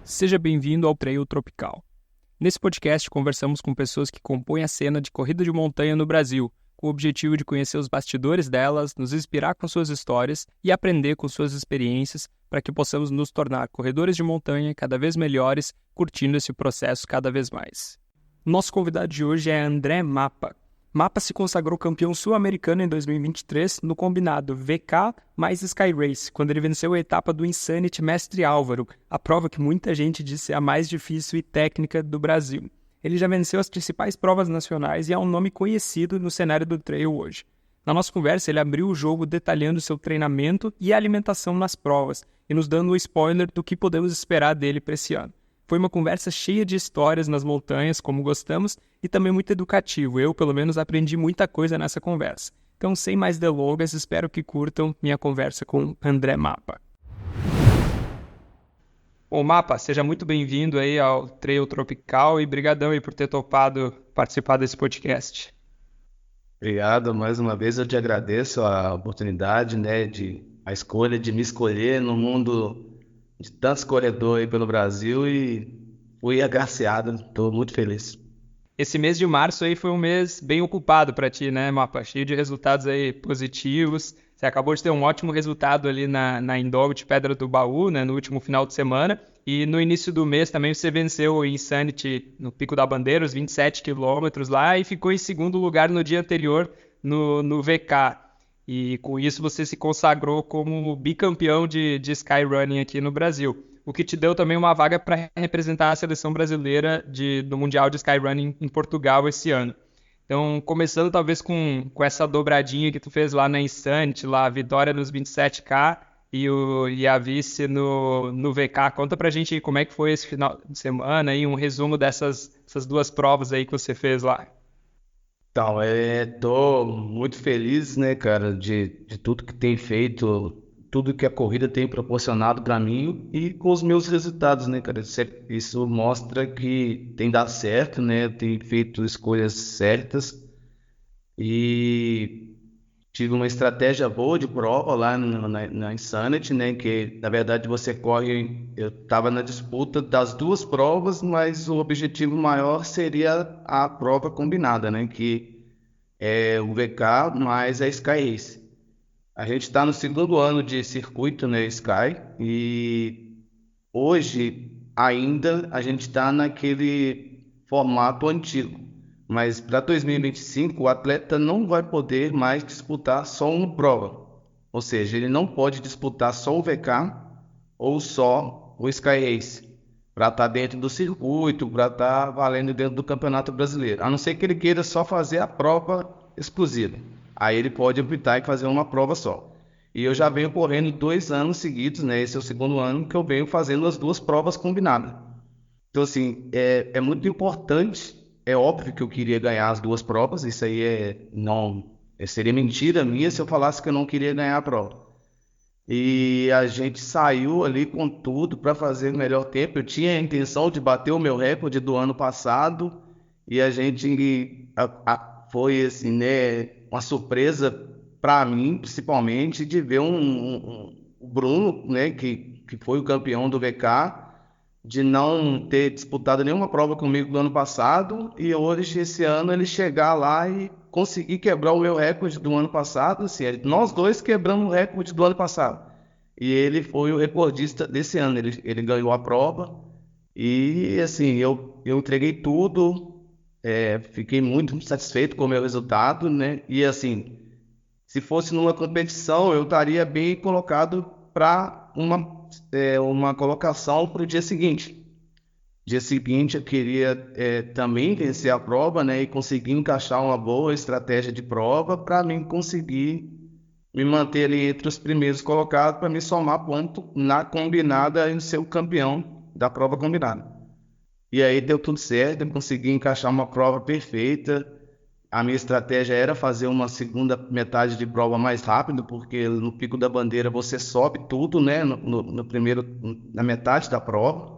Seja bem-vindo ao Trail Tropical. Nesse podcast, conversamos com pessoas que compõem a cena de corrida de montanha no Brasil, com o objetivo de conhecer os bastidores delas, nos inspirar com suas histórias e aprender com suas experiências para que possamos nos tornar corredores de montanha cada vez melhores, curtindo esse processo cada vez mais. Nosso convidado de hoje é André Mapa. Mapa se consagrou campeão sul-americano em 2023 no combinado VK mais Sky Race, quando ele venceu a etapa do Insanity Mestre Álvaro, a prova que muita gente diz ser a mais difícil e técnica do Brasil. Ele já venceu as principais provas nacionais e é um nome conhecido no cenário do trail hoje. Na nossa conversa, ele abriu o jogo detalhando seu treinamento e alimentação nas provas e nos dando um spoiler do que podemos esperar dele para esse ano. Foi uma conversa cheia de histórias nas montanhas, como gostamos, e também muito educativo. Eu, pelo menos, aprendi muita coisa nessa conversa. Então, sem mais delongas, espero que curtam minha conversa com André Mapa. Bom, Mapa, seja muito bem-vindo aí ao Trail Tropical e brigadão aí por ter topado participar desse podcast. Obrigado, mais uma vez eu te agradeço a oportunidade, a escolha de me escolher no mundo de tantos corredores aí pelo Brasil e fui agraciado, estou muito feliz. Esse mês de março aí foi um mês bem ocupado para ti, né, Mapa? Cheio de resultados aí positivos. Você acabou de ter um ótimo resultado ali na Indogut Pedra do Baú, né, no último final de semana. E no início do mês também você venceu o Insanity no Pico da Bandeira, os 27 quilômetros lá, e ficou em segundo lugar no dia anterior no VK. E com isso você se consagrou como bicampeão de Skyrunning aqui no Brasil. O que te deu também uma vaga para representar a seleção brasileira do Mundial de Skyrunning em Portugal esse ano. Então, começando talvez com essa dobradinha que tu fez lá na Insanity, lá a vitória nos 27K e a vice no VK. Conta pra gente aí como é que foi esse final de semana e um resumo dessas duas provas aí que você fez lá. Então, tô muito feliz, né, cara, de tudo que tem feito, tudo que a corrida tem proporcionado para mim e com os meus resultados, né, cara. Isso mostra que tem dado certo, né, tem feito escolhas certas e tive uma estratégia boa de prova lá na Insanity, né, que na verdade você corre, eu estava na disputa das duas provas, mas o objetivo maior seria a prova combinada, né, que é o VK mais a Sky Race. A gente está no segundo ano de circuito, né, Sky, e hoje ainda a gente está naquele formato antigo. Mas para 2025 o atleta não vai poder mais disputar só uma prova. Ou seja, ele não pode disputar só o VK ou só o Sky Race para estar dentro do circuito, para estar valendo dentro do Campeonato Brasileiro. A não ser que ele queira só fazer a prova exclusiva. Aí ele pode optar em fazer uma prova só. E eu já venho correndo 2 anos seguidos, né? Esse é o segundo ano que eu venho fazendo as duas provas combinadas. Então, assim, é muito importante. É óbvio que eu queria ganhar as duas provas. Isso aí seria mentira minha se eu falasse que eu não queria ganhar a prova. E a gente saiu ali com tudo para fazer o melhor tempo. Eu tinha a intenção de bater o meu recorde do ano passado e a gente foi assim, né, uma surpresa para mim, principalmente, de ver o Bruno, né, que foi o campeão do VK, de não ter disputado nenhuma prova comigo do ano passado e hoje, esse ano, ele chegar lá e conseguir quebrar o meu recorde do ano passado. Assim, nós dois quebramos o recorde do ano passado e ele foi o recordista desse ano. Ele ganhou a prova e, assim, eu entreguei tudo, fiquei muito satisfeito com o meu resultado, né? E, assim, se fosse numa competição, eu estaria bem colocado para uma colocação para o dia seguinte. Dia seguinte eu queria também vencer a prova, né, e conseguir encaixar uma boa estratégia de prova para mim conseguir me manter ali entre os primeiros colocados para me somar ponto na combinada e ser o campeão da prova combinada. E aí deu tudo certo, eu consegui encaixar uma prova perfeita. A minha estratégia era fazer uma segunda metade de prova mais rápido, porque no Pico da Bandeira você sobe tudo, né, na metade da prova.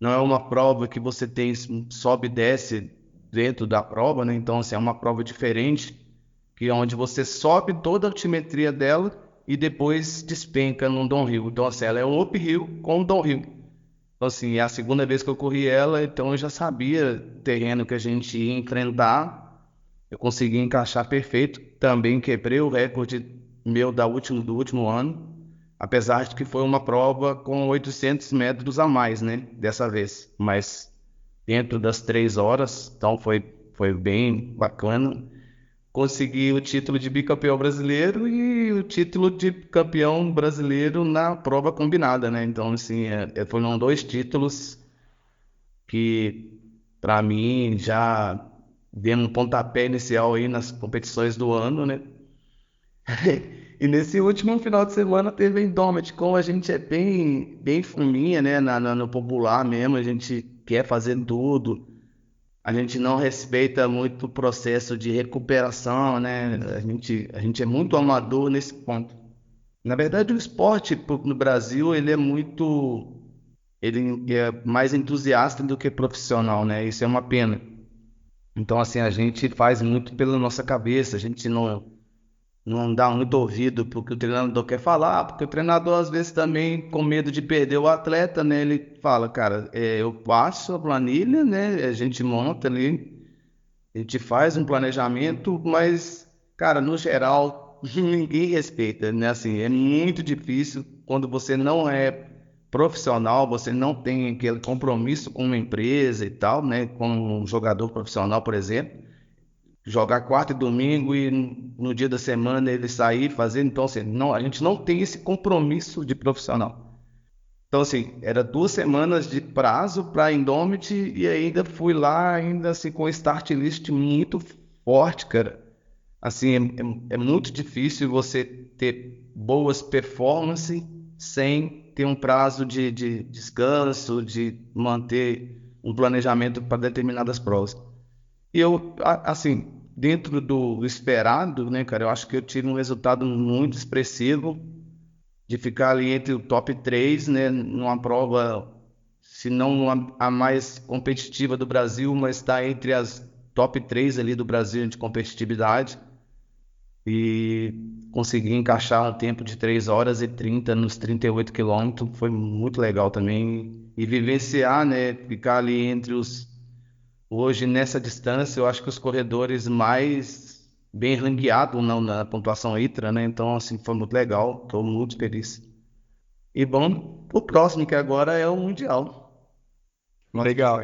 Não é uma prova que você tem sobe e desce dentro da prova, né? Então, assim, é uma prova diferente, que é onde você sobe toda a altimetria dela e depois despenca num downhill. Então, assim, ela é um uphill com um downhill. Então, assim, é a segunda vez que eu corri ela, então eu já sabia o terreno que a gente ia enfrentar. Eu consegui encaixar perfeito. Também quebrei o recorde meu do último ano, apesar de que foi uma prova com 800 metros a mais, né? Dessa vez. Mas dentro das 3 horas, então foi bem bacana. Consegui o título de bicampeão brasileiro e o título de campeão brasileiro na prova combinada, né? Então, assim, foram dois títulos que, para mim, já deu um pontapé inicial aí nas competições do ano, né? E nesse último final de semana teve a Indomit, como a gente é bem fuminha, né? No popular mesmo, a gente quer fazer tudo. A gente não respeita muito o processo de recuperação, né? A gente é muito amador nesse ponto. Na verdade, o esporte no Brasil, ele é mais entusiasta do que profissional, né? Isso é uma pena. Então, assim, a gente faz muito pela nossa cabeça, a gente não dá muito ouvido para o que o treinador quer falar, porque o treinador, às vezes, também, com medo de perder o atleta, né? Ele fala, cara, eu passo a planilha, né? A gente monta ali, a gente faz um planejamento, mas, cara, no geral, ninguém respeita, né? Assim, é muito difícil quando você não é profissional, você não tem aquele compromisso com uma empresa e tal, né? Com um jogador profissional, por exemplo, jogar quarta e domingo e no dia da semana ele sair fazendo. Então, assim, não, a gente não tem esse compromisso de profissional. Então, assim, era 2 semanas de prazo para a Indomit e ainda fui lá, ainda assim, com start list muito forte, cara. Assim, é muito difícil você ter boas performances sem ter um prazo de descanso, de manter um planejamento para determinadas provas. E eu, assim, dentro do esperado, né, cara, eu acho que eu tive um resultado muito expressivo de ficar ali entre o top 3, né, numa prova, se não a mais competitiva do Brasil, mas está entre as top 3 ali do Brasil de competitividade. E consegui encaixar um tempo de 3 horas e 30 nos 38 quilômetros, foi muito legal também. E vivenciar, né, ficar ali entre os. Hoje, nessa distância, eu acho que os corredores mais bem ranqueados na pontuação ITRA, né? Então, assim, foi muito legal, estou muito feliz. E vamos pro próximo, que agora é o Mundial. Nossa, Legal.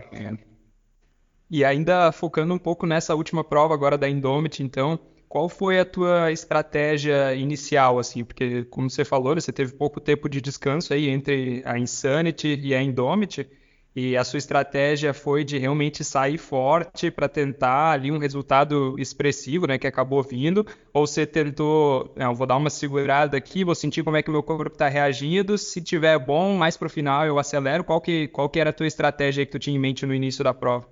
E ainda focando um pouco nessa última prova agora da Indomit, então, qual foi a tua estratégia inicial, assim? Porque, como você falou, né, você teve pouco tempo de descanso aí entre a Insanity e a Indomit, e a sua estratégia foi de realmente sair forte para tentar ali um resultado expressivo, né, que acabou vindo, ou você tentou, não, vou dar uma segurada aqui, vou sentir como é que o meu corpo está reagindo, se tiver bom, mais pro final eu acelero, qual que era a tua estratégia aí que tu tinha em mente no início da prova?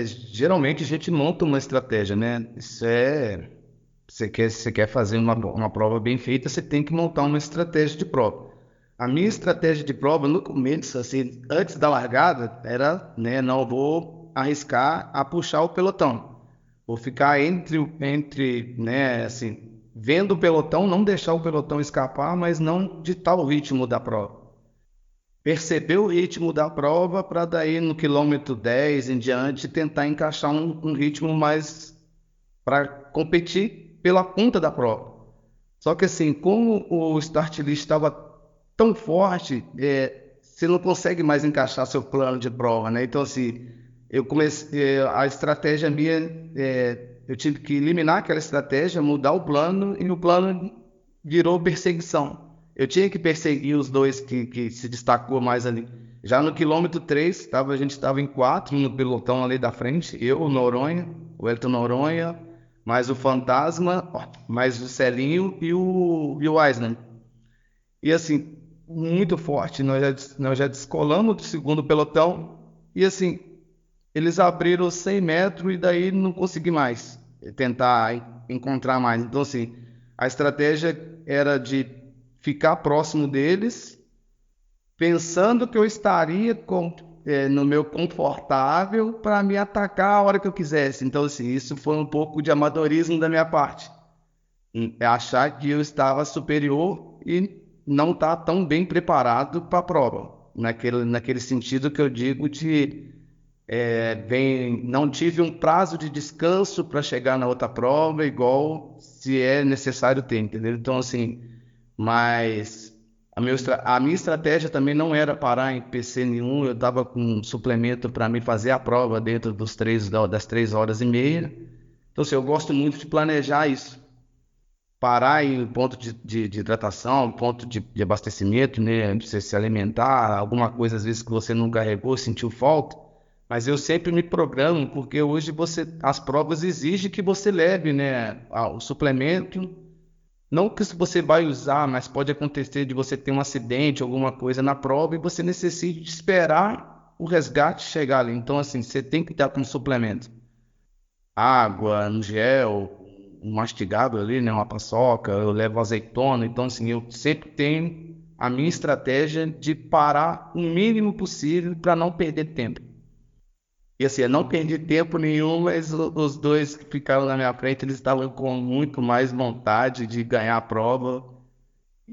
geralmente a gente monta uma estratégia, né? Você quer fazer uma prova bem feita, você tem que montar uma estratégia de prova. A minha estratégia de prova no começo, assim, antes da largada, era, né, não vou arriscar a puxar o pelotão. Vou ficar né, assim, vendo o pelotão, não deixar o pelotão escapar, mas não ditar o ritmo da prova. Perceber o ritmo da prova para daí no quilômetro 10 em diante tentar encaixar um ritmo mais para competir pela ponta da prova. Só que assim, como o start list estava tão forte, você não consegue mais encaixar seu plano de prova, né? Então assim, eu comecei, a estratégia minha, eu tive que eliminar aquela estratégia, mudar o plano e o plano virou perseguição. Eu tinha que perseguir os dois que se destacou mais ali. Já no quilômetro 3, a gente estava em 4 no pelotão ali da frente, eu, o Noronha, o Elton Noronha, mais o Fantasma, mais o Celinho e o Eisner. E assim, muito forte, nós já descolamos do segundo pelotão e assim, eles abriram 100 metros e daí não consegui mais tentar encontrar mais. Então assim, a estratégia era de ficar próximo deles, pensando que eu estaria no meu confortável para me atacar a hora que eu quisesse. Então assim, isso foi um pouco de amadorismo da minha parte. Achar que eu estava superior e não estar tão bem preparado para a prova. naquele sentido que eu digo de não tive um prazo de descanso para chegar na outra prova, igual se é necessário ter, entendeu? Então, assim, mas a minha estratégia também não era parar em PC nenhum, eu estava com um suplemento para me fazer a prova dentro das 3 horas e meia. Então, assim, eu gosto muito de planejar isso. Parar em ponto de hidratação, ponto de abastecimento, né? De você se alimentar, alguma coisa às vezes que você não carregou, sentiu falta. Mas eu sempre me programo, porque hoje as provas exigem que você leve, né, o suplemento. Não que você vai usar, mas pode acontecer de você ter um acidente, alguma coisa na prova e você necessite de esperar o resgate chegar ali. Então, assim, você tem que dar com suplemento. Água, um gel, um mastigável ali, né? Uma paçoca, eu levo azeitona. Então, assim, eu sempre tenho a minha estratégia de parar o mínimo possível para não perder tempo. E assim, eu não perdi tempo nenhum, mas os dois que ficaram na minha frente, eles estavam com muito mais vontade de ganhar a prova.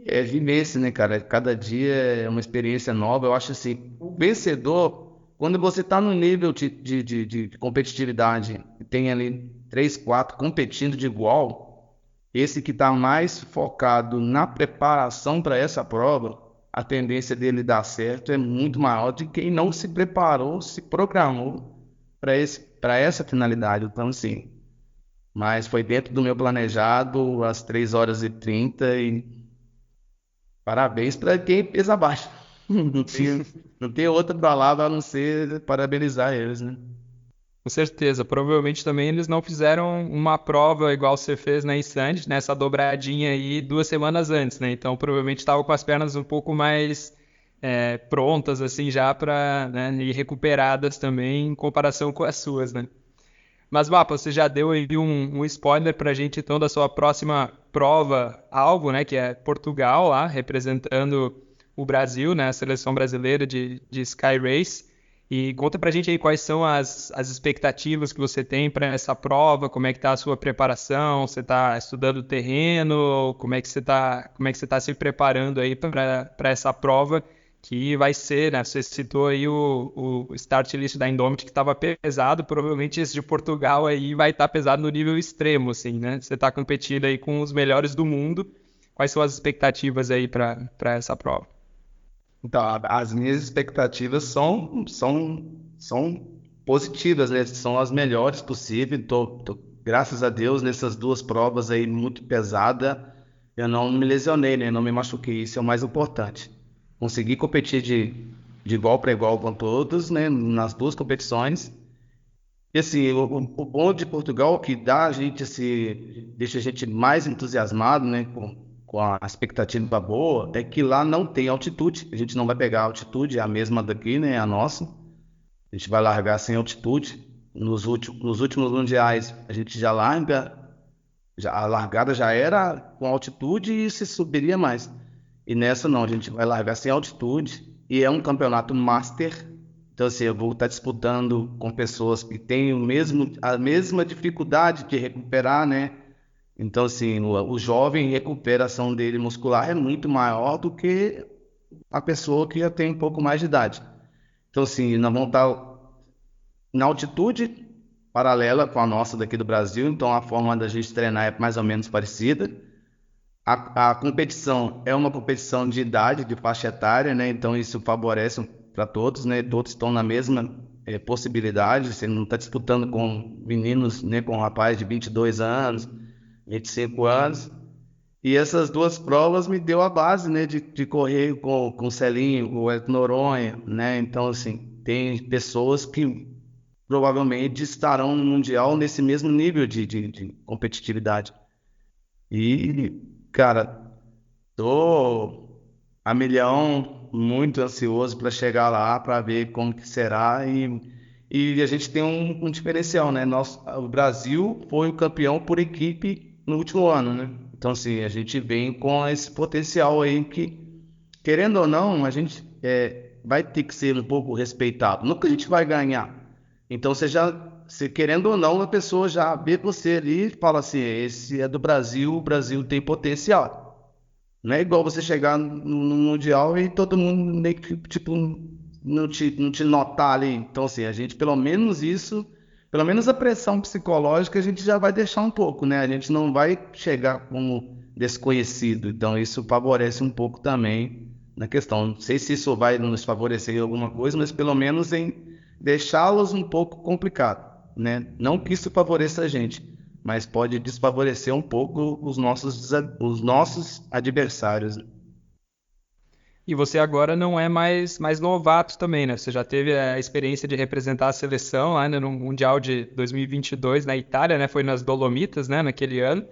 É vivência, né, cara? Cada dia é uma experiência nova. Eu acho assim, o vencedor, quando você está no nível de competitividade, e tem ali 3, 4 competindo de igual, esse que está mais focado na preparação para essa prova, a tendência dele dar certo é muito maior do que quem não se preparou, se programou para essa finalidade. Então, assim, mas foi dentro do meu planejado, às 3 horas e 30 e parabéns para quem fez abaixo. Não tem outra palavra a não ser parabenizar eles, né? Com certeza. Provavelmente também eles não fizeram uma prova igual você fez na Insanity, nessa dobradinha aí 2 semanas antes, né? Então provavelmente estavam com as pernas um pouco mais prontas, assim, já para, né, e recuperadas também em comparação com as suas, né? Mas, Mapa, você já deu aí um spoiler pra gente, então, da sua próxima prova-alvo, né? Que é Portugal, lá, representando o Brasil, né? A seleção brasileira de Sky Race. E conta pra gente aí quais são as expectativas que você tem para essa prova, como é que tá a sua preparação, você está estudando o terreno, como é que você tá se preparando aí para essa prova que vai ser, né? Você citou aí o start list da Indomit que estava pesado, provavelmente esse de Portugal aí vai estar pesado no nível extremo, assim, né? Você está competindo aí com os melhores do mundo. Quais são as expectativas aí para essa prova? Então, as minhas expectativas são positivas, né? São as melhores possíveis. Graças a Deus, nessas duas provas aí muito pesadas, eu não me lesionei, né? Não me machuquei. Isso é o mais importante. Consegui competir de igual para igual com todos, né? Nas duas competições. E assim, o bom de Portugal que dá a gente deixa a gente mais entusiasmado, né, com a expectativa boa, é que lá não tem altitude. A gente não vai pegar a altitude, é a mesma daqui, né, a nossa. A gente vai largar sem altitude. Nos últimos mundiais, a gente já larga, a largada já era com altitude e se subiria mais. E nessa não, a gente vai largar sem altitude. E é um campeonato master. Então, assim, eu vou estar disputando com pessoas que têm a mesma dificuldade de recuperar, né? Então, assim, o jovem, a recuperação dele muscular é muito maior do que a pessoa que já tem um pouco mais de idade. Então, assim, nós vamos estar na altitude paralela com a nossa daqui do Brasil, então a forma da gente treinar é mais ou menos parecida. A competição é uma competição de idade, de faixa etária, né? Então isso favorece para todos, né? Todos estão na mesma possibilidade. Você não está disputando com meninos, né? Com um rapaz de 22 anos, 25 anos. E essas duas provas me deu a base, né? De correr com o Celinho, com o Hélio Noronha, né? Então, assim, tem pessoas que provavelmente estarão no Mundial nesse mesmo nível de competitividade. E, cara, tô a milhão, muito ansioso para chegar lá, para ver como que será. E a gente tem um diferencial, né? O Brasil foi o campeão por equipe no último ano, né? Então, assim, a gente vem com esse potencial aí que, querendo ou não, a gente vai ter que ser um pouco respeitado. Nunca a gente vai ganhar. Então, se querendo ou não, a pessoa já vê você ali e fala assim, esse é do Brasil, o Brasil tem potencial. Não é igual você chegar no Mundial e todo mundo meio que, tipo, não te notar ali. Então, assim, a gente, pelo menos isso, pelo menos a pressão psicológica, a gente já vai deixar um pouco, né? A gente não vai chegar como desconhecido. Então, isso favorece um pouco também na questão. Não sei se isso vai nos favorecer em alguma coisa, mas pelo menos em deixá-los um pouco complicado, né? Não que isso favoreça a gente, mas pode desfavorecer um pouco os nossos adversários. E você agora não é mais novato também, né? Você já teve a experiência de representar a seleção lá, né, no Mundial de 2022 na Itália, né? Foi nas Dolomitas, né, naquele ano.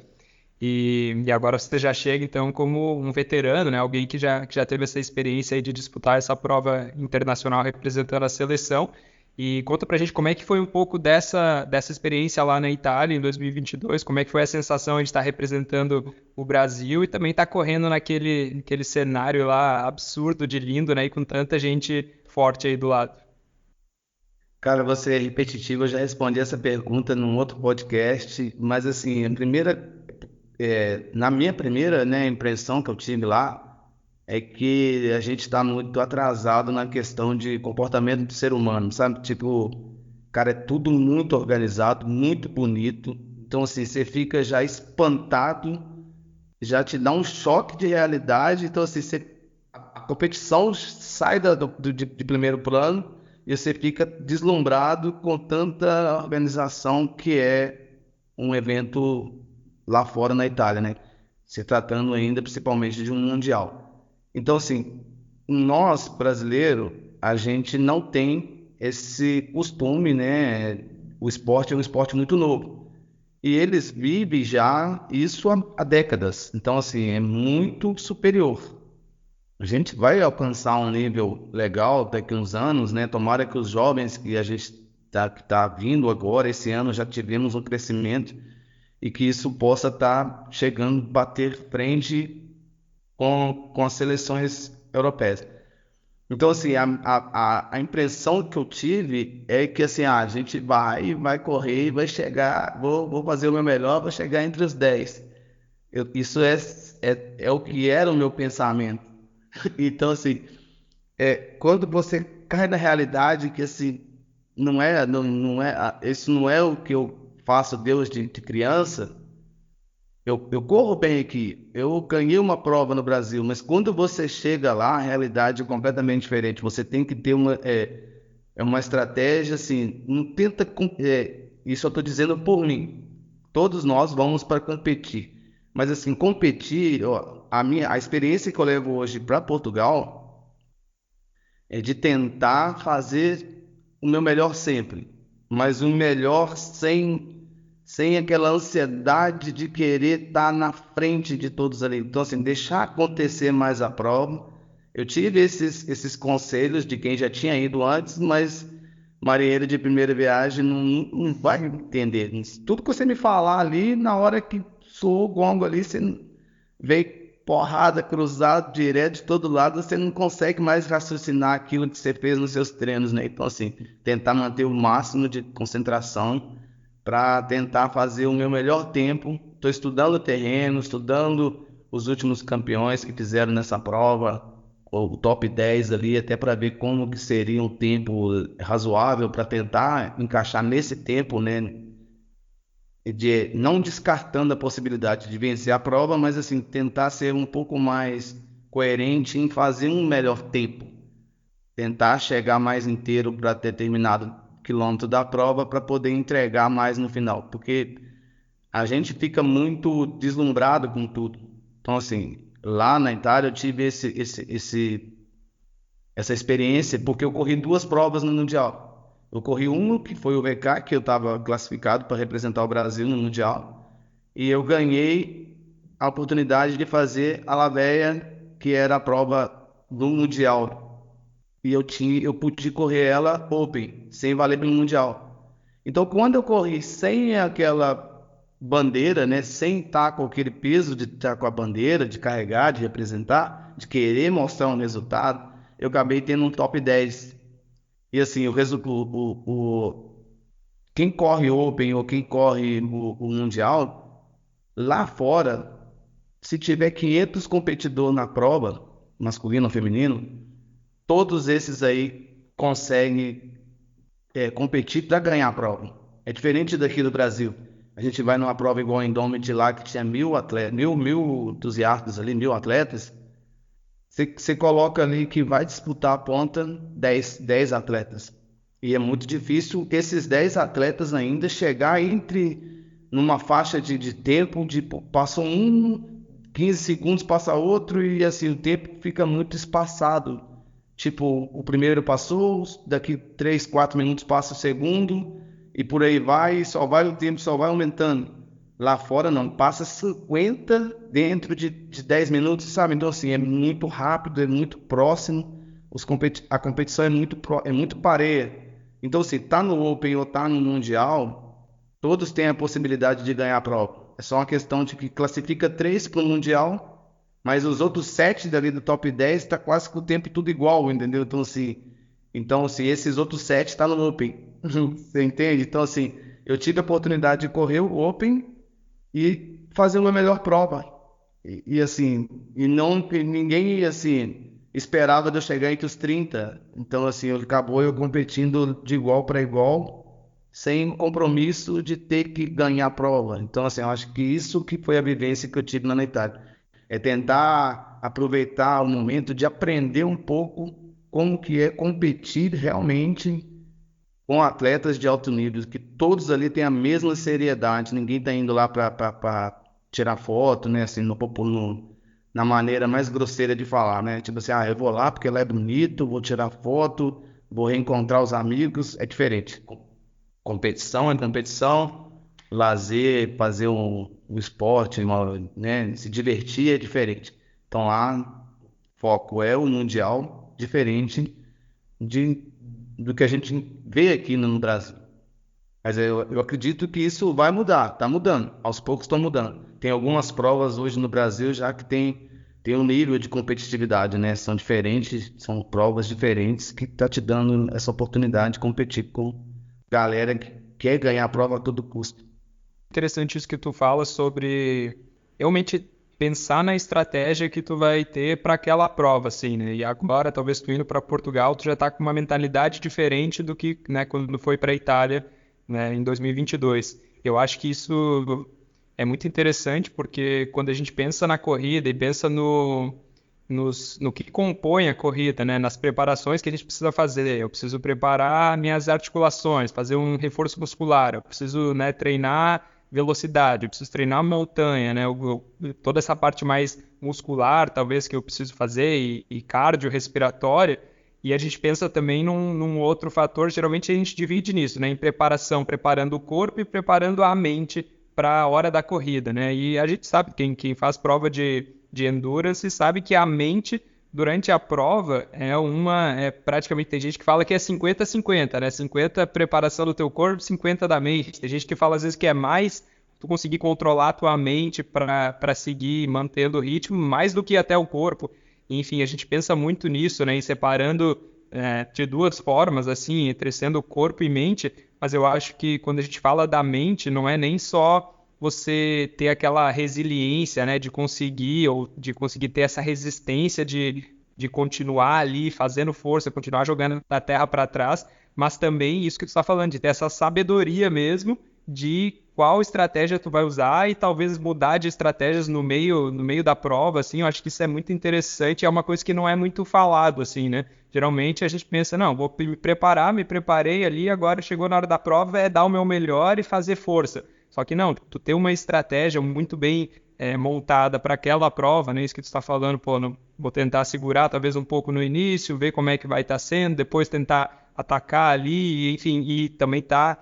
E agora você já chega, então, como um veterano, né? Alguém que já teve essa experiência aí de disputar essa prova internacional representando a seleção. E conta pra gente como é que foi um pouco dessa experiência lá na Itália em 2022, como é que foi a sensação de estar representando o Brasil e também estar correndo naquele cenário lá absurdo de lindo, né? E com tanta gente forte aí do lado. Cara, você é repetitivo, eu já respondi essa pergunta num outro podcast, mas assim, na minha primeira, né, impressão que eu tive lá é que a gente está muito atrasado na questão de comportamento do ser humano, sabe? Tipo, cara, é tudo muito organizado, muito bonito. Então, assim, você fica já espantado, já te dá um choque de realidade. Então, assim, a competição sai de primeiro plano e você fica deslumbrado com tanta organização que é um evento lá fora na Itália, né? Se tratando ainda principalmente de um mundial. Então, assim, nós, brasileiros, a gente não tem esse costume, né? O esporte é um esporte muito novo. E eles vivem já isso há décadas. Então, assim, é muito superior. A gente vai alcançar um nível legal daqui a uns anos, né? Tomara que os jovens que a gente tá vindo agora, esse ano, já tivemos um crescimento e que isso possa estar chegando, bater frente com as seleções europeias. Então, assim, a impressão que eu tive é que, assim, a gente vai correr, vai chegar, vou fazer o meu melhor, vou chegar entre os 10. Isso é o que era o meu pensamento. Então, assim, quando você cai na realidade que, assim, isso não é o que eu faço Deus de criança, eu corro bem aqui, eu ganhei uma prova no Brasil, mas quando você chega lá, a realidade é completamente diferente. Você tem que ter uma estratégia assim, não tenta, isso eu estou dizendo por mim. Todos nós vamos para competir, mas assim, competir, ó, a experiência que eu levo hoje para Portugal é de tentar fazer o meu melhor sempre, mas o melhor sem aquela ansiedade de querer estar na frente de todos ali. Então, assim, deixar acontecer mais a prova. Eu tive esses conselhos de quem já tinha ido antes, mas marinheiro de primeira viagem não vai entender. Tudo que você me falar ali, na hora que soou o gongo ali, você veio porrada, cruzado, direto de todo lado, você não consegue mais raciocinar aquilo que você fez nos seus treinos, né? Então, assim, tentar manter o máximo de concentração para tentar fazer o meu melhor tempo. Estou estudando o terreno, estudando os últimos campeões que fizeram nessa prova, o top 10 ali, até para ver como que seria um tempo razoável para tentar encaixar nesse tempo, né? De não descartando a possibilidade de vencer a prova, mas assim tentar ser um pouco mais coerente em fazer um melhor tempo, tentar chegar mais inteiro para determinado quilômetro da prova para poder entregar mais no final, porque a gente fica muito deslumbrado com tudo. Então assim, lá na Itália eu tive essa experiência porque eu corri duas provas no Mundial. Eu corri uma que foi o VK, que eu estava classificado para representar o Brasil no Mundial, e eu ganhei a oportunidade de fazer a Laveia, que era a prova do Mundial. E eu pude correr ela Open, sem valer pelo Mundial. Então, quando eu corri sem aquela bandeira, né, sem estar com aquele peso de estar com a bandeira, de carregar, de representar, de querer mostrar um resultado, eu acabei tendo um top 10. E assim, quem corre Open ou quem corre o Mundial, lá fora se tiver 500 competidores na prova, masculino ou feminino, todos esses aí conseguem competir para ganhar a prova. É diferente daqui do Brasil. A gente vai numa prova igual a Indomit lá, que tinha 1.000 atletas, mil entusiastas ali, 1.000 atletas. Você coloca ali que vai disputar a ponta 10 atletas. E é muito difícil esses 10 atletas ainda chegar numa faixa de tempo, passa um, 15 segundos, passa outro, e assim, o tempo fica muito espaçado. Tipo, o primeiro passou, daqui 3, 4 minutos passa o segundo, e por aí vai, só vai o tempo, só vai aumentando. Lá fora não, passa 50 dentro de 10 minutos, sabe? Então assim, é muito rápido, é muito próximo, a competição é muito pareia. Então se tá no Open ou tá no Mundial, todos têm a possibilidade de ganhar a prova. É só uma questão de que classifica 3 para o Mundial, mas os outros 7 dali do top 10 tá quase com o tempo tudo igual, entendeu? Então assim, esses outros 7 tá no Open. Você entende? Então assim, eu tive a oportunidade de correr o Open e fazer uma melhor prova. Assim, e ninguém assim esperava de eu chegar entre os 30. Então assim, acabou eu competindo de igual para igual, sem compromisso de ter que ganhar a prova. Então assim, eu acho que isso que foi a vivência que eu tive na Itália. É tentar aproveitar o momento de aprender um pouco como que é competir realmente com atletas de alto nível, que todos ali têm a mesma seriedade, ninguém está indo lá para tirar foto, né, assim, na maneira mais grosseira de falar, né, tipo assim, eu vou lá porque ela é bonito, vou tirar foto, vou reencontrar os amigos, é diferente. Competição é competição, lazer, fazer um esporte, né, se divertir é diferente. Então lá, foco é o mundial, diferente de, do que a gente vê aqui no Brasil. Mas eu acredito que isso vai mudar, está mudando, aos poucos estão mudando. Tem algumas provas hoje no Brasil já que tem um nível de competitividade, né? São diferentes, são provas diferentes que tá te dando essa oportunidade de competir com galera que quer ganhar a prova a todo custo. Interessante isso que tu fala sobre realmente pensar na estratégia que tu vai ter para aquela prova, assim, né? E agora, talvez tu indo para Portugal, tu já tá com uma mentalidade diferente do que, né, quando foi para a Itália, né, em 2022. Eu acho que isso é muito interessante porque quando a gente pensa na corrida e pensa no que compõe a corrida, né? Nas preparações que a gente precisa fazer. Eu preciso preparar minhas articulações, fazer um reforço muscular, eu preciso, né, treinar velocidade, eu preciso treinar montanha, né? Toda essa parte mais muscular, talvez, que eu preciso fazer, e cardiorrespiratória. E a gente pensa também num outro fator, geralmente a gente divide nisso, né? Em preparação, preparando o corpo e preparando a mente para a hora da corrida, né? E a gente sabe, quem faz prova de endurance sabe que a mente durante a prova praticamente, tem gente que fala que é 50-50, né? 50 preparação do teu corpo, 50 da mente. Tem gente que fala às vezes que é mais tu conseguir controlar a tua mente para seguir mantendo o ritmo, mais do que até o corpo. Enfim, a gente pensa muito nisso, né? Em separando de duas formas, assim, entre sendo corpo e mente, mas eu acho que quando a gente fala da mente, não é nem só você ter aquela resiliência, né, de conseguir ter essa resistência de continuar ali fazendo força, continuar jogando da terra para trás, mas também isso que tu está falando, de ter essa sabedoria mesmo de qual estratégia tu vai usar e talvez mudar de estratégias no meio da prova, assim. Eu acho que isso é muito interessante, é uma coisa que não é muito falado, assim, né? Geralmente a gente pensa, não, vou me preparar, me preparei ali, agora chegou na hora da prova, é dar o meu melhor e fazer força. Só que não, tu ter uma estratégia muito bem montada para aquela prova, né? Isso que tu está falando, pô, vou tentar segurar talvez um pouco no início, ver como é que vai estar sendo, depois tentar atacar ali, enfim, e também tá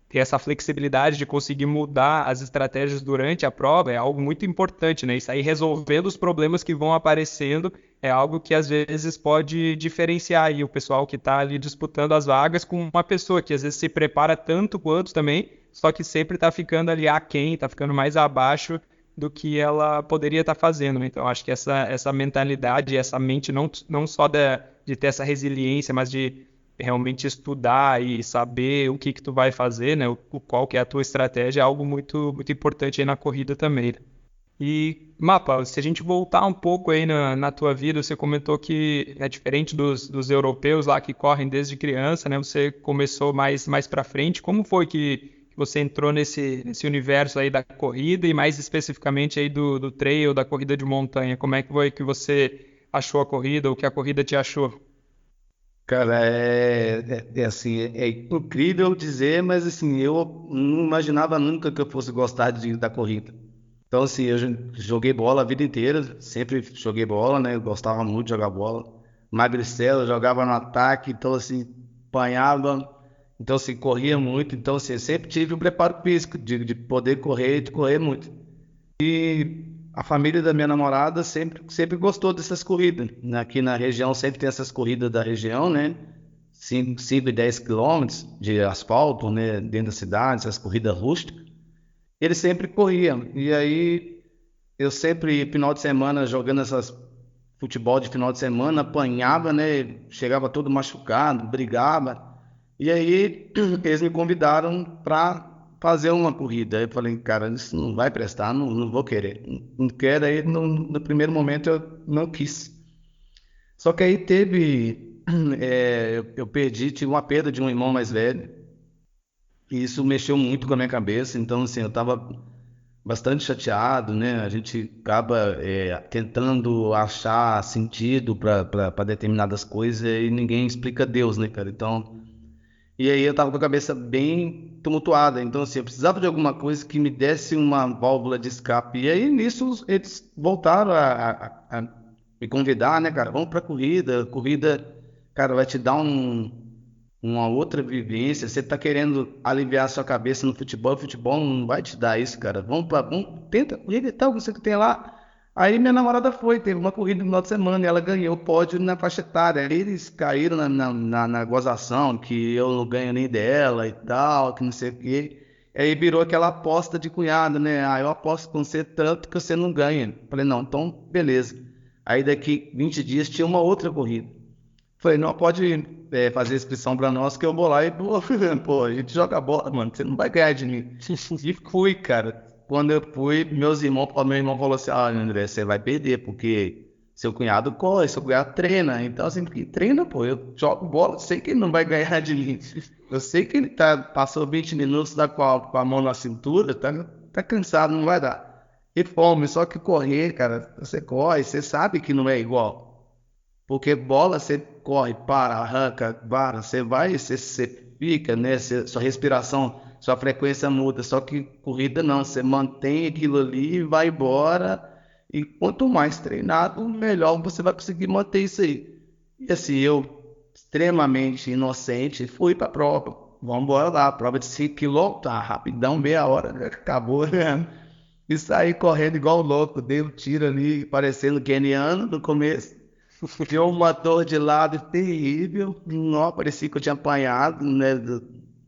ter essa flexibilidade de conseguir mudar as estratégias durante a prova é algo muito importante, né? Isso aí resolvendo os problemas que vão aparecendo é algo que às vezes pode diferenciar aí o pessoal que está ali disputando as vagas com uma pessoa que às vezes se prepara tanto quanto também, só que sempre está ficando ali aquém, está ficando mais abaixo do que ela poderia estar fazendo, né? Então, acho que essa mentalidade, essa mente não só de ter essa resiliência, mas de realmente estudar e saber o que tu vai fazer, né? Qual que é a tua estratégia é algo muito, muito importante aí na corrida também, né? E, Mapa, se a gente voltar um pouco aí na tua vida, você comentou que é diferente dos europeus lá que correm desde criança, né? Você começou mais para frente. Como foi que você entrou nesse universo aí da corrida e mais especificamente aí do trail, da corrida de montanha? Como é que foi que você achou a corrida, o que a corrida te achou? Cara, é assim, é incrível dizer, mas assim, eu não imaginava nunca que eu fosse gostar da corrida. Então, assim, eu joguei bola a vida inteira, sempre joguei bola, né? Eu gostava muito de jogar bola. Magricela, jogava no ataque, então, assim, apanhava, então, assim, corria muito. Então, assim, eu sempre tive um preparo físico de poder correr, de correr muito. A família da minha namorada sempre gostou dessas corridas. Aqui na região sempre tem essas corridas da região, né? 5 e 10 quilômetros de asfalto, né? Dentro da cidade, essas corridas rústicas. Eles sempre corriam. E aí eu sempre, final de semana, jogando essas futebol de final de semana, apanhava, né? Chegava todo machucado, brigava. E aí eles me convidaram para fazer uma corrida. Eu falei, cara, isso não vai prestar, não vou querer. Não quero. Aí no primeiro momento eu não quis. Só que aí teve, eu perdi, tive uma perda de um irmão mais velho. E isso mexeu muito com a minha cabeça. Então, assim, eu estava bastante chateado, né? A gente acaba tentando achar sentido para determinadas coisas e ninguém explica Deus, né, cara? Então, e aí eu tava com a cabeça bem tumultuada. Então, assim, eu precisava de alguma coisa que me desse uma válvula de escape. E aí, nisso, eles voltaram a me convidar, né, cara? Vamos pra corrida. Corrida, cara, vai te dar uma outra vivência. Você tá querendo aliviar a sua cabeça no futebol, o futebol não vai te dar isso, cara. Vamos, tenta corrida e tal, você que tem lá. Aí minha namorada foi, teve uma corrida no final de semana e ela ganhou o pódio na faixa etária. Aí eles caíram na gozação que eu não ganho nem dela e tal, que não sei o quê. Aí virou aquela aposta de cunhado, né? Ah, eu aposto com você tanto que você não ganha. Falei, não, então beleza. Aí daqui 20 dias tinha uma outra corrida. Falei, não, pode fazer inscrição pra nós que eu vou lá e pô, a gente joga bola, mano, você não vai ganhar de mim. E fui, cara. Quando eu fui, meu irmão falou assim, ah, André, você vai perder, porque seu cunhado corre, seu cunhado treina. Então, assim, porque treina, pô, eu jogo bola, sei que ele não vai ganhar de mim. Eu sei que ele passou 20 minutos com a mão na cintura, tá cansado, não vai dar. E fome, só que correr, cara, você corre, você sabe que não é igual. Porque bola você corre, para, arranca, para, você vai, você fica, né? Sua respiração, sua frequência muda. Só que corrida não, você mantém aquilo ali e vai embora. E quanto mais treinado, melhor você vai conseguir manter isso aí. E assim, eu, extremamente inocente, fui para a prova. Vamos embora lá, prova de 5 quilômetros, tá, rapidão, meia hora, né? Acabou, né? E saí correndo igual louco, dei um tiro ali, parecendo keniano no começo. Deu uma dor de lado terrível. Não, parecia que eu tinha apanhado, né?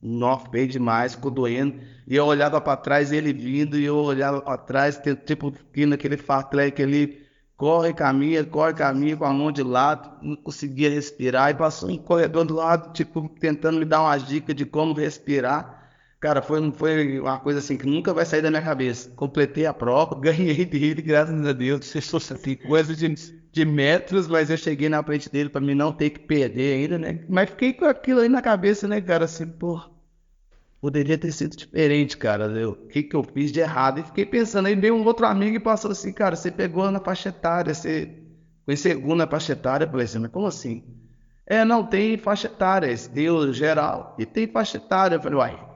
Nó, feio demais, ficou doendo. E eu olhava para trás, ele vindo, e eu olhava para trás, tipo, aqui naquele fartlek que ele corre, caminha com a mão de lado, não conseguia respirar. E passou um corredor do lado, tipo, tentando me dar umas dicas de como respirar. Cara, foi uma coisa assim que nunca vai sair da minha cabeça. Completei a prova, ganhei dele, graças a Deus. Assim, coisa de metros, mas eu cheguei na frente dele para mim não ter que perder ainda, né? Mas fiquei com aquilo aí na cabeça, né, cara? Assim, pô, poderia ter sido diferente, cara. O que que eu fiz de errado? E fiquei pensando, aí veio um outro amigo e passou assim, cara, você pegou na faixa etária, você foi segundo na faixa etária. Eu falei assim, mas como assim? É, não, tem faixa etária, deu geral e tem faixa etária. Eu falei, uai,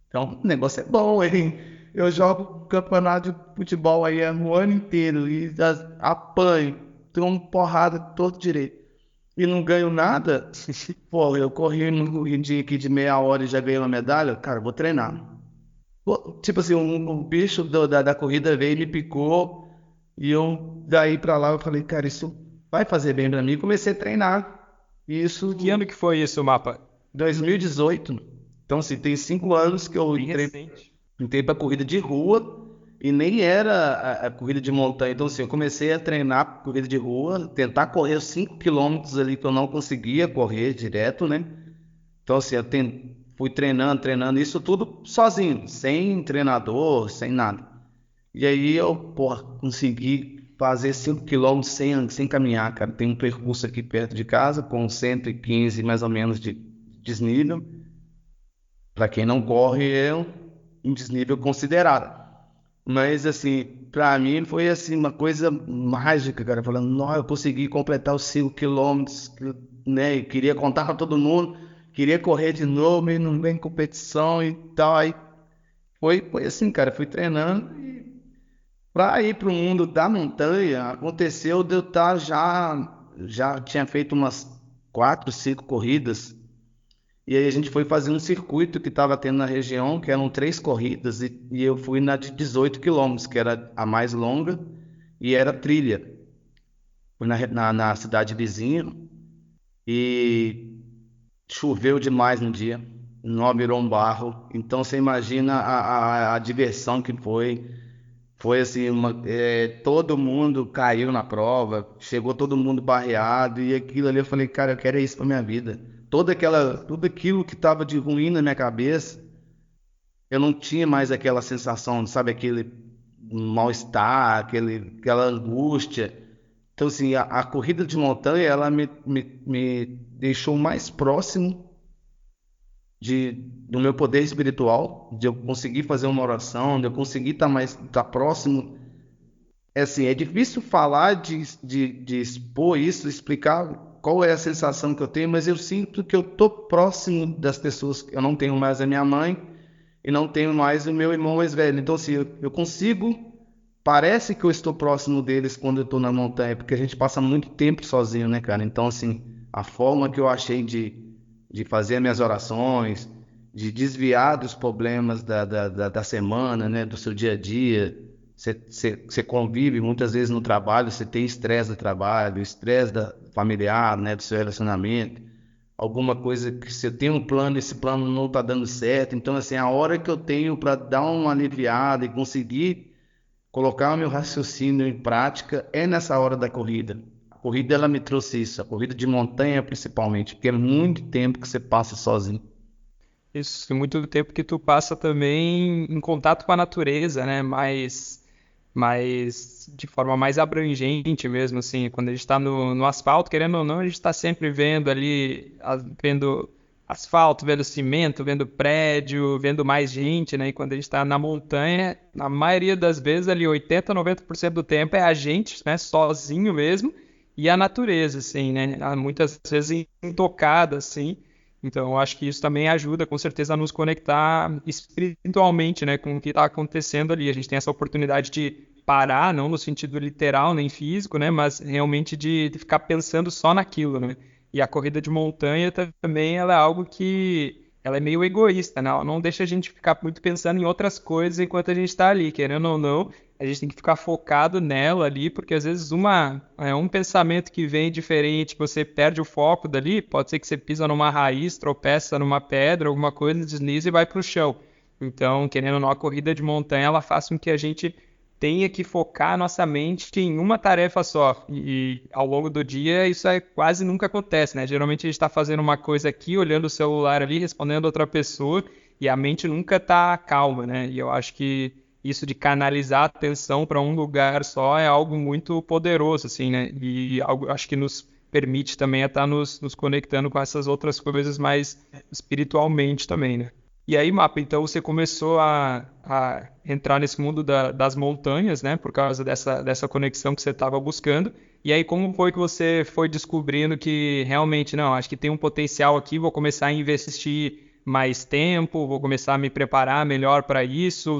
então o negócio é bom, hein? Eu jogo campeonato de futebol aí o ano inteiro e apanho, tomo porrada todo direito e não ganho nada. Pô, eu corri no corridinho aqui de meia hora e já ganhei uma medalha. Cara, eu vou treinar. Pô, tipo assim, um bicho da corrida veio e me picou e eu daí pra lá eu falei, cara, isso vai fazer bem pra mim. Comecei a treinar. Isso Que ano que foi isso, Mapa? 2018. Então, assim, tem 5 anos que eu Bem recente. entrei para corrida de rua e nem era a corrida de montanha. Então, assim, eu comecei a treinar corrida de rua, tentar correr os 5 quilômetros ali que eu não conseguia correr direto, né? Então, assim, fui treinando, isso tudo sozinho, sem treinador, sem nada. E aí eu, porra, consegui fazer 5 quilômetros sem caminhar, cara. Tem um percurso aqui perto de casa, com 115 mais ou menos de desnível. Para quem não corre, é um desnível considerável. Mas, assim, para mim foi, assim, uma coisa mágica, cara. Falando, não, eu consegui completar os 5 quilômetros, né? E queria contar para todo mundo, queria correr de novo, mas não vem competição e tal. Aí foi assim, cara, fui treinando. Para ir para o mundo da montanha, aconteceu de eu estar já tinha feito umas 4, 5 corridas, e aí a gente foi fazer um circuito que estava tendo na região, que eram 3 corridas, e eu fui na de 18 quilômetros, que era a mais longa, e era trilha. Fui na cidade vizinha, e choveu demais no dia, não virou um barro, então você imagina a diversão que foi. Foi assim, todo mundo caiu na prova, chegou todo mundo barreado, e aquilo ali eu falei, cara, eu quero isso pra minha vida. Tudo aquilo que estava de ruim na minha cabeça, eu não tinha mais aquela sensação, sabe, aquele mal-estar, aquela angústia. Então, assim, a corrida de montanha, ela me deixou mais próximo do meu poder espiritual, de eu conseguir fazer uma oração, de eu conseguir estar próximo. É assim, é difícil falar de expor isso, explicar qual é a sensação que eu tenho, mas eu sinto que eu tô próximo das pessoas. Eu não tenho mais a minha mãe e não tenho mais o meu irmão mais velho. Então, assim, eu consigo. Parece que eu estou próximo deles quando eu estou na montanha, porque a gente passa muito tempo sozinho, né, cara? Então, assim, a forma que eu achei de fazer minhas orações, de desviar dos problemas da semana, né, do seu dia a dia. Você convive muitas vezes no trabalho, você tem estresse do trabalho, estresse familiar, né, do seu relacionamento, alguma coisa que você tem um plano, esse plano não está dando certo. Então, assim, a hora que eu tenho para dar uma aliviada e conseguir colocar o meu raciocínio em prática é nessa hora da corrida. A corrida, ela me trouxe isso, a corrida de montanha principalmente, porque é muito tempo que você passa sozinho. Isso, muito tempo que tu passa também em contato com a natureza, né? Mais de forma mais abrangente mesmo, assim. Quando a gente está no asfalto, querendo ou não, a gente está sempre vendo ali, vendo asfalto, vendo cimento, vendo prédio, vendo mais gente, né? E quando a gente está na montanha, na maioria das vezes ali, 80, 90% do tempo é a gente, né? Sozinho mesmo, e a natureza, assim, né? Muitas vezes intocada, assim. Então, eu acho que isso também ajuda, com certeza, a nos conectar espiritualmente, né, com o que está acontecendo ali. A gente tem essa oportunidade de parar, não no sentido literal nem físico, né, mas realmente de ficar pensando só naquilo, né. E a corrida de montanha também, ela é algo que ela é meio egoísta, né? Ela não deixa a gente ficar muito pensando em outras coisas enquanto a gente está ali, querendo ou não. A gente tem que ficar focado nela ali, porque às vezes um pensamento que vem diferente, você perde o foco dali, pode ser que você pisa numa raiz, tropeça numa pedra, alguma coisa, desliza e vai para o chão. Então, querendo ou não, a corrida de montanha, ela faz com que a gente tenha que focar a nossa mente em uma tarefa só. E ao longo do dia, isso quase nunca acontece, né? Geralmente a gente está fazendo uma coisa aqui, olhando o celular ali, respondendo outra pessoa, e a mente nunca está calma, né? E eu acho que isso de canalizar a atenção para um lugar só é algo muito poderoso, assim, né? E algo, acho que nos permite também estar nos conectando com essas outras coisas mais espiritualmente também, né? E aí, Mapa, então você começou a entrar nesse mundo das montanhas, né? Por causa dessa conexão que você estava buscando. E aí, como foi que você foi descobrindo que realmente, não, acho que tem um potencial aqui, vou começar a investir mais tempo, vou começar a me preparar melhor para isso?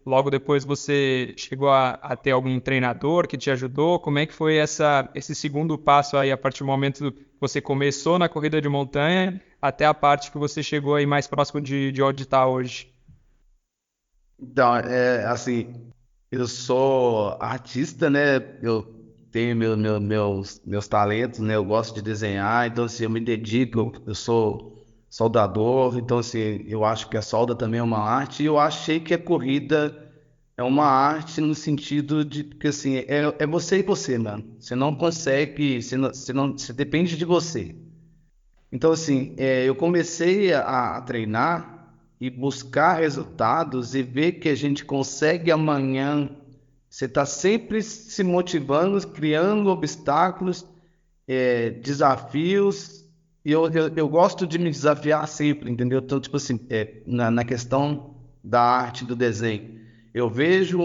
Logo depois você chegou a ter algum treinador que te ajudou? Como é que foi esse segundo passo aí, a partir do momento que você começou na corrida de montanha até a parte que você chegou aí mais próximo de onde está hoje? Então, assim, eu sou artista, né? Eu tenho meus talentos, né? Eu gosto de desenhar, então, assim, eu me dedico, eu sou soldador, então, assim, eu acho que a solda também é uma arte, e eu achei que a corrida é uma arte no sentido de que, assim, é você e você, mano. Você não consegue, você depende de você. Então, assim, eu comecei a treinar e buscar resultados e ver que a gente consegue amanhã. Você está sempre se motivando, criando obstáculos, desafios, e eu gosto de me desafiar sempre, entendeu? Então, tipo assim, na questão da arte, do desenho, eu vejo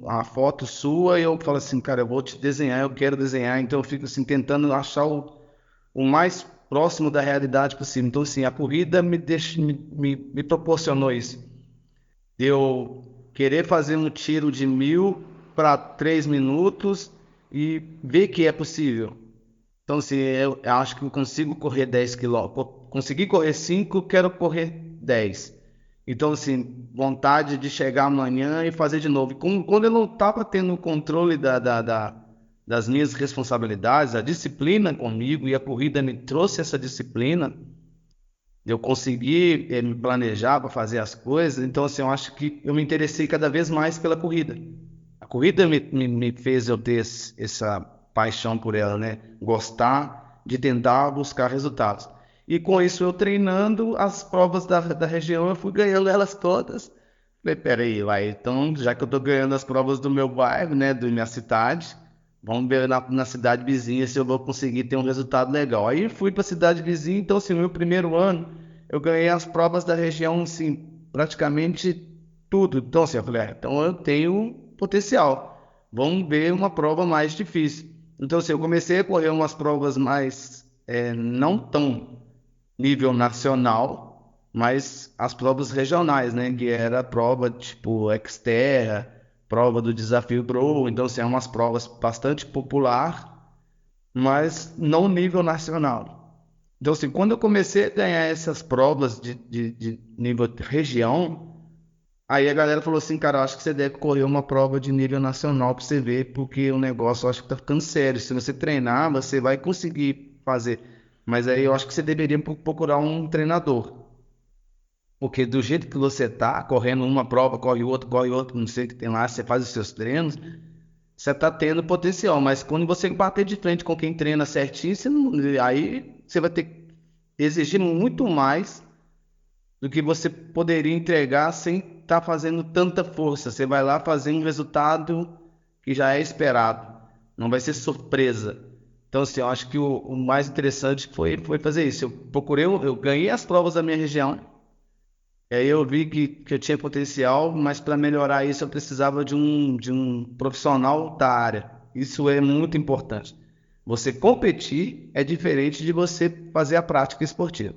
a foto sua e eu falo assim, cara, eu vou te desenhar, eu quero desenhar, então eu fico assim, tentando achar o mais próximo da realidade possível. Então, assim, a corrida me proporcionou isso. De eu querer fazer um tiro de 1.000 para 3 minutos e ver que é possível. Então, assim, eu acho que eu consigo correr 10 quilômetros. Consegui correr 5, quero correr 10. Então, assim, vontade de chegar amanhã e fazer de novo. Quando eu não estava tendo o controle das minhas responsabilidades, a disciplina comigo, e a corrida me trouxe essa disciplina, eu consegui me planejar para fazer as coisas. Então, assim, eu acho que eu me interessei cada vez mais pela corrida. A corrida me fez eu ter essa paixão por ela, né? Gostar de tentar buscar resultados. E com isso, eu treinando as provas da região, eu fui ganhando elas todas. Falei, peraí, vai, então, já que eu tô ganhando as provas do meu bairro, né, da minha cidade, vamos ver na cidade vizinha se eu vou conseguir ter um resultado legal. Aí fui para a cidade vizinha, então, assim, no meu primeiro ano, eu ganhei as provas da região, assim, praticamente tudo. Então, assim, eu falei, então eu tenho potencial. Vamos ver uma prova mais difícil. Então, assim, eu comecei a correr umas provas mais, não tão nível nacional, mas as provas regionais, né? Que era prova tipo Xterra, prova do Desafio Pro. Então, assim, é umas provas bastante popular, mas não nível nacional. Então, assim, quando eu comecei a ganhar essas provas de nível região, aí a galera falou assim, cara, eu acho que você deve correr uma prova de nível nacional para você ver, porque o negócio eu acho que tá ficando sério. Se você treinar, você vai conseguir fazer. Mas aí eu acho que você deveria procurar um treinador. Porque do jeito que você tá, correndo uma prova, corre outra, não sei o que tem lá, você faz os seus treinos, você tá tendo potencial. Mas quando você bater de frente com quem treina certinho, aí você vai ter que exigir muito mais do que você poderia entregar sem estar fazendo tanta força. Você vai lá fazer um resultado que já é esperado, não vai ser surpresa. Então, assim, eu acho que o mais interessante foi fazer isso. Eu ganhei as provas da minha região, e aí eu vi que eu tinha potencial, mas para melhorar isso eu precisava de um profissional da área. Isso é muito importante. Você competir é diferente de você fazer a prática esportiva.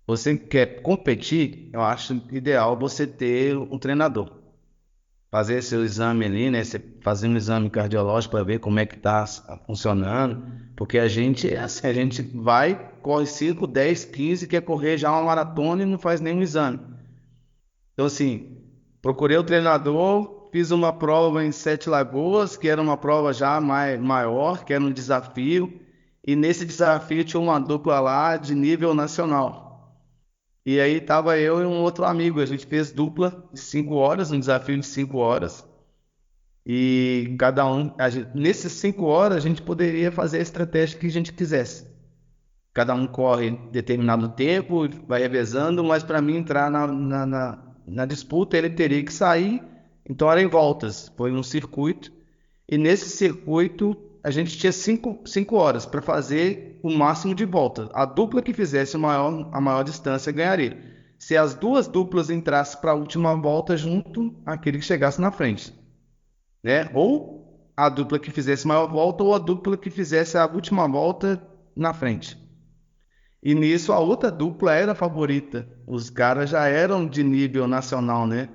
Você quer competir, eu acho ideal você ter um treinador. Fazer seu exame ali, né? Você fazer um exame cardiológico para ver como é que está funcionando. Porque a gente é assim, a gente vai, corre 5, 10, 15, quer correr já uma maratona e não faz nenhum exame. Então, assim, procurei o treinador, fiz uma prova em Sete Lagoas, que era uma prova já maior, que era um desafio. E nesse desafio tinha uma dupla lá de nível nacional. E aí tava eu e um outro amigo, a gente fez dupla de 5 horas, um desafio de 5 horas. E cada um, nesses 5 horas, a gente poderia fazer a estratégia que a gente quisesse. Cada um corre determinado tempo, vai revezando, mas para mim entrar na disputa, ele teria que sair. Então era em voltas, foi um circuito. E nesse circuito, a gente tinha cinco horas para fazer o máximo de voltas. A dupla que fizesse a maior distância ganharia. Se as duas duplas entrassem para a última volta junto, aquele que chegasse na frente, né? Ou a dupla que fizesse a maior volta, ou a dupla que fizesse a última volta na frente. E nisso a outra dupla era a favorita. Os caras já eram de nível nacional, né?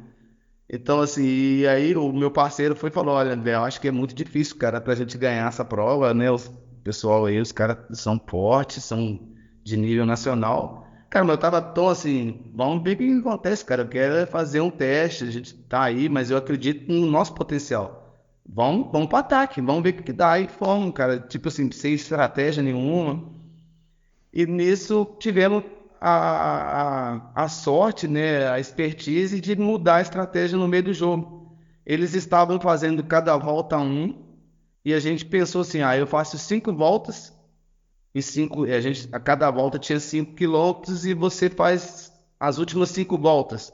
Então, assim, e aí o meu parceiro foi e falou, olha, André, eu acho que é muito difícil, cara, pra gente ganhar essa prova, né? O pessoal aí, os caras são fortes, são de nível nacional. Cara, mas eu tava tão assim, vamos ver o que acontece, cara. Eu quero fazer um teste, a gente tá aí, mas eu acredito no nosso potencial. Vamos pro ataque, vamos ver o que dá. Aí fomos, cara, tipo assim, sem estratégia nenhuma. E nisso tivemos a sorte, né, a expertise de mudar a estratégia no meio do jogo. Eles estavam fazendo cada volta um, e a gente pensou assim, eu faço 5 voltas a cada volta tinha 5 quilômetros e você faz as últimas 5 voltas.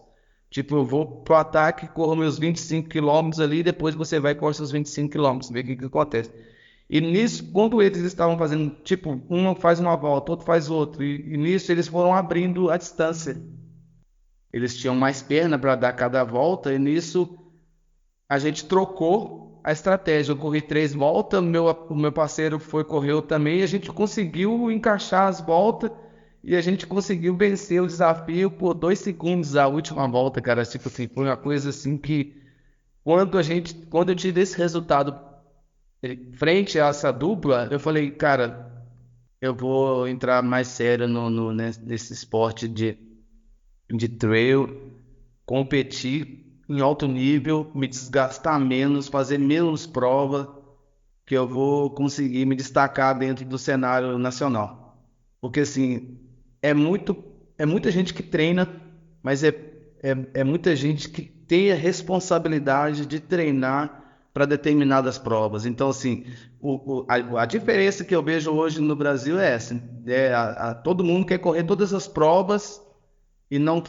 Tipo, eu vou pro ataque, corro meus 25 quilômetros ali, depois você vai e corre seus 25 quilômetros, ver o que acontece. E nisso, quando eles estavam fazendo, tipo, um faz uma volta, outro faz outro, e nisso eles foram abrindo a distância. Eles tinham mais perna para dar cada volta, e nisso a gente trocou a estratégia. Eu corri 3 voltas, o meu parceiro correu também, e a gente conseguiu encaixar as voltas e a gente conseguiu vencer o desafio por 2 segundos a última volta, cara. Tipo assim, foi uma coisa assim que quando eu tive esse resultado frente a essa dupla, eu falei, cara, eu vou entrar mais sério nesse esporte de trail, competir em alto nível, me desgastar menos, fazer menos prova, que eu vou conseguir me destacar dentro do cenário nacional. Porque assim, é muito, é muita gente que treina, mas é muita gente que tem a responsabilidade de treinar para determinadas provas. Então, assim, a diferença que eu vejo hoje no Brasil é essa. Todo mundo quer correr todas as provas e não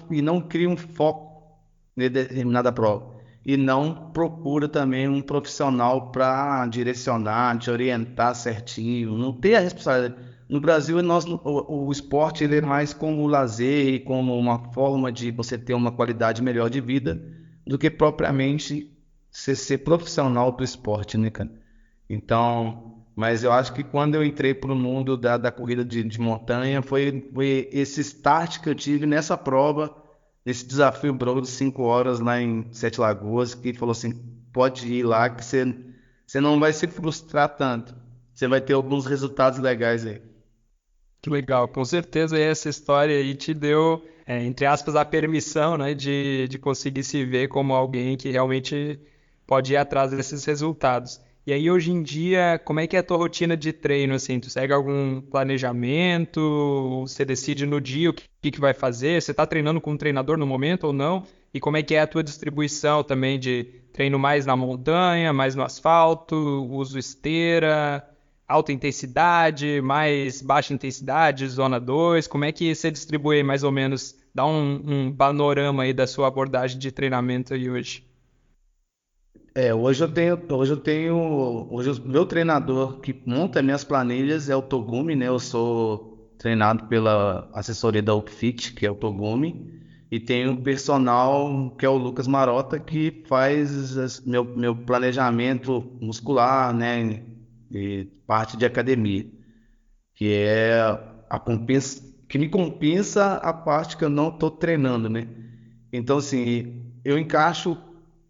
cria um foco em determinada prova. E não procura também um profissional para direcionar, te orientar certinho, não tem a responsabilidade. No Brasil, o esporte ele é mais como lazer e como uma forma de você ter uma qualidade melhor de vida do que propriamente você ser profissional do esporte, né, cara? Então, mas eu acho que quando eu entrei para o mundo da corrida de montanha, foi esse start que eu tive nessa prova, nesse desafio Brogo de 5 horas lá em Sete Lagoas, que falou assim, pode ir lá que você não vai se frustrar tanto. Você vai ter alguns resultados legais aí. Que legal, com certeza essa história aí te deu, entre aspas, a permissão, né, de conseguir se ver como alguém que realmente pode ir atrás desses resultados. E aí, hoje em dia, como é que é a tua rotina de treino, assim? Tu segue algum planejamento? Você decide no dia o que vai fazer? Você está treinando com um treinador no momento ou não? E como é que é a tua distribuição também de treino mais na montanha, mais no asfalto, uso esteira? Alta intensidade, mais baixa intensidade, zona 2. Como é que você distribui mais ou menos? Dá um panorama aí da sua abordagem de treinamento aí hoje. Hoje o meu treinador que monta minhas planilhas é o Togumi, né? Eu sou treinado pela assessoria da Upfit, que é o Togumi, e tenho um personal que é o Lucas Marota, que faz meu planejamento muscular, né? E parte de academia, que é que me compensa a parte que eu não estou treinando, né? Então, assim, eu encaixo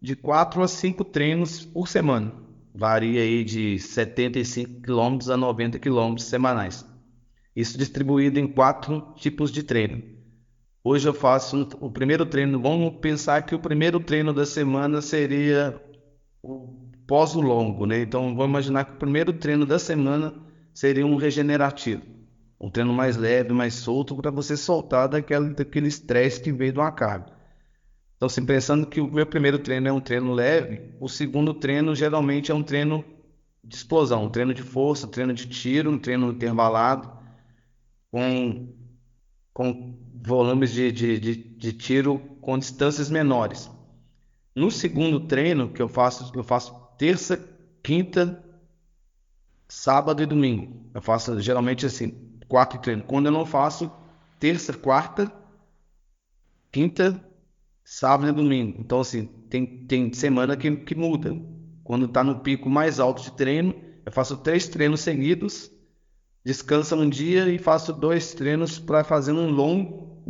de 4 a 5 treinos por semana. Varia aí de 75 quilômetros a 90 quilômetros semanais. Isso distribuído em 4 tipos de treino. Hoje eu faço o primeiro treino. Vamos pensar que o primeiro treino da semana seria o pós o longo, né? Então vamos imaginar que o primeiro treino da semana seria um regenerativo. Um treino mais leve, mais solto, para você soltar daquele estresse que veio de uma carga. Então, assim, pensando que o meu primeiro treino é um treino leve, o segundo treino geralmente é um treino de explosão, um treino de força, um treino de tiro, um treino intervalado, com, com volumes de tiro com distâncias menores. No segundo treino, que eu faço terça, quinta, sábado e domingo. Eu faço geralmente assim, 4 treinos. Quando eu não faço terça, quarta, quinta, sábado e domingo. Então, assim, tem semana que muda. Quando tá no pico mais alto de treino, eu faço 3 treinos seguidos, descanso um dia e faço 2 treinos para fazer um longo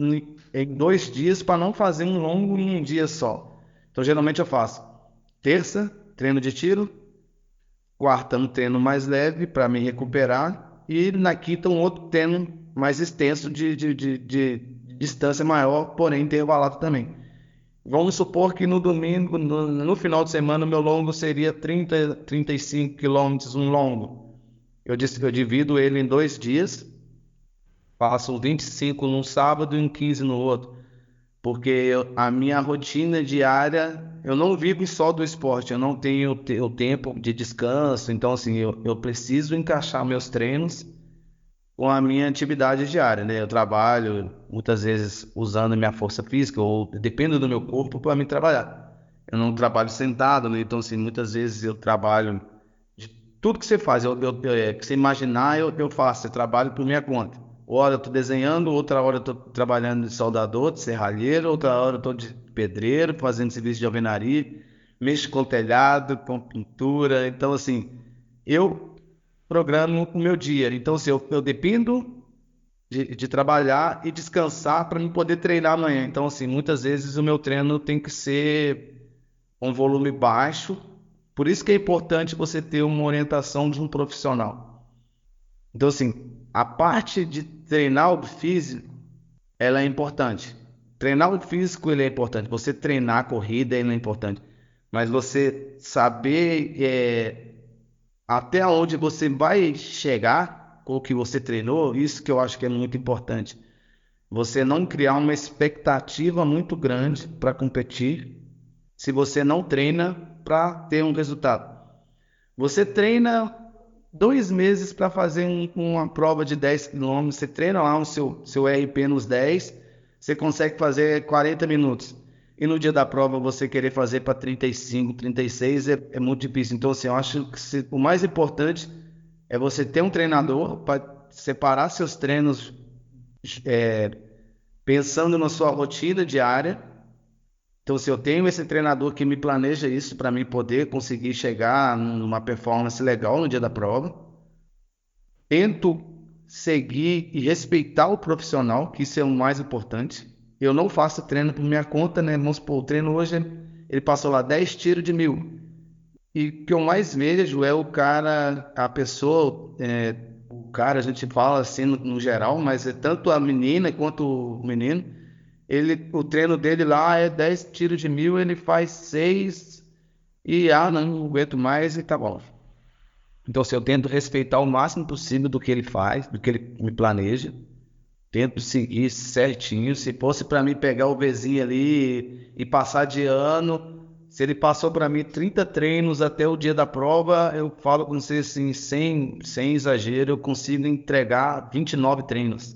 em 2 dias, para não fazer um longo em um dia só. Então, geralmente eu faço terça, treino de tiro, quarta, um treino mais leve para me recuperar, e na quinta, um outro treino mais extenso de distância maior, porém intervalado também. Vamos supor que no domingo, no final de semana, o meu longo seria 30, 35 quilômetros, um longo. Eu divido ele em 2 dias, faço 25 num sábado e um 15 no outro. Porque a minha rotina diária, eu não vivo só do esporte, eu não tenho o tempo de descanso. Então, assim, eu preciso encaixar meus treinos com a minha atividade diária, né? Eu trabalho muitas vezes usando a minha força física ou dependo do meu corpo para me trabalhar. Eu não trabalho sentado, né? Então, assim, muitas vezes eu trabalho de tudo que você faz, que você imaginar, eu faço. Eu trabalho por minha conta. Hora eu estou desenhando, outra hora eu estou trabalhando de soldador, de serralheiro, outra hora eu estou de pedreiro, fazendo serviço de alvenaria, mexo com telhado, com pintura. Então, assim, eu programo o meu dia. Então, assim, eu dependo de trabalhar e descansar para me poder treinar amanhã. Então, assim, muitas vezes o meu treino tem que ser um volume baixo. Por isso que é importante você ter uma orientação de um profissional. Então, assim, a parte de treinar o físico, ela é importante. Treinar o físico, ele é importante. Você treinar a corrida, ele é importante. Mas você saber até onde você vai chegar com o que você treinou, isso que eu acho que é muito importante. Você não criar uma expectativa muito grande para competir se você não treina para ter um resultado. Você treina 2 meses para fazer uma prova de 10 quilômetros, você treina lá o seu RP nos 10, você consegue fazer 40 minutos. E no dia da prova você querer fazer para 35, 36 é muito difícil. Então, assim, eu acho que o mais importante é você ter um treinador para separar seus treinos pensando na sua rotina diária. Então, se eu tenho esse treinador que me planeja isso para mim poder conseguir chegar numa performance legal no dia da prova, tento seguir e respeitar o profissional, que isso é o mais importante. Eu não faço treino por minha conta, né? Vamos supor, o treino hoje, ele passou lá 10 tiros de 1.000. E o que eu mais vejo é o cara, a pessoa, o cara, a gente fala assim no geral, mas é tanto a menina quanto o menino, o treino dele lá é 10 tiros de 1.000, ele faz 6 e não aguento mais e tá bom. Então, se eu tento respeitar o máximo possível do que ele faz, do que ele me planeja, tento seguir certinho. Se fosse para mim pegar o vizinho ali e passar de ano, se ele passou para mim 30 treinos até o dia da prova, eu falo com você assim, sem exagero, eu consigo entregar 29 treinos.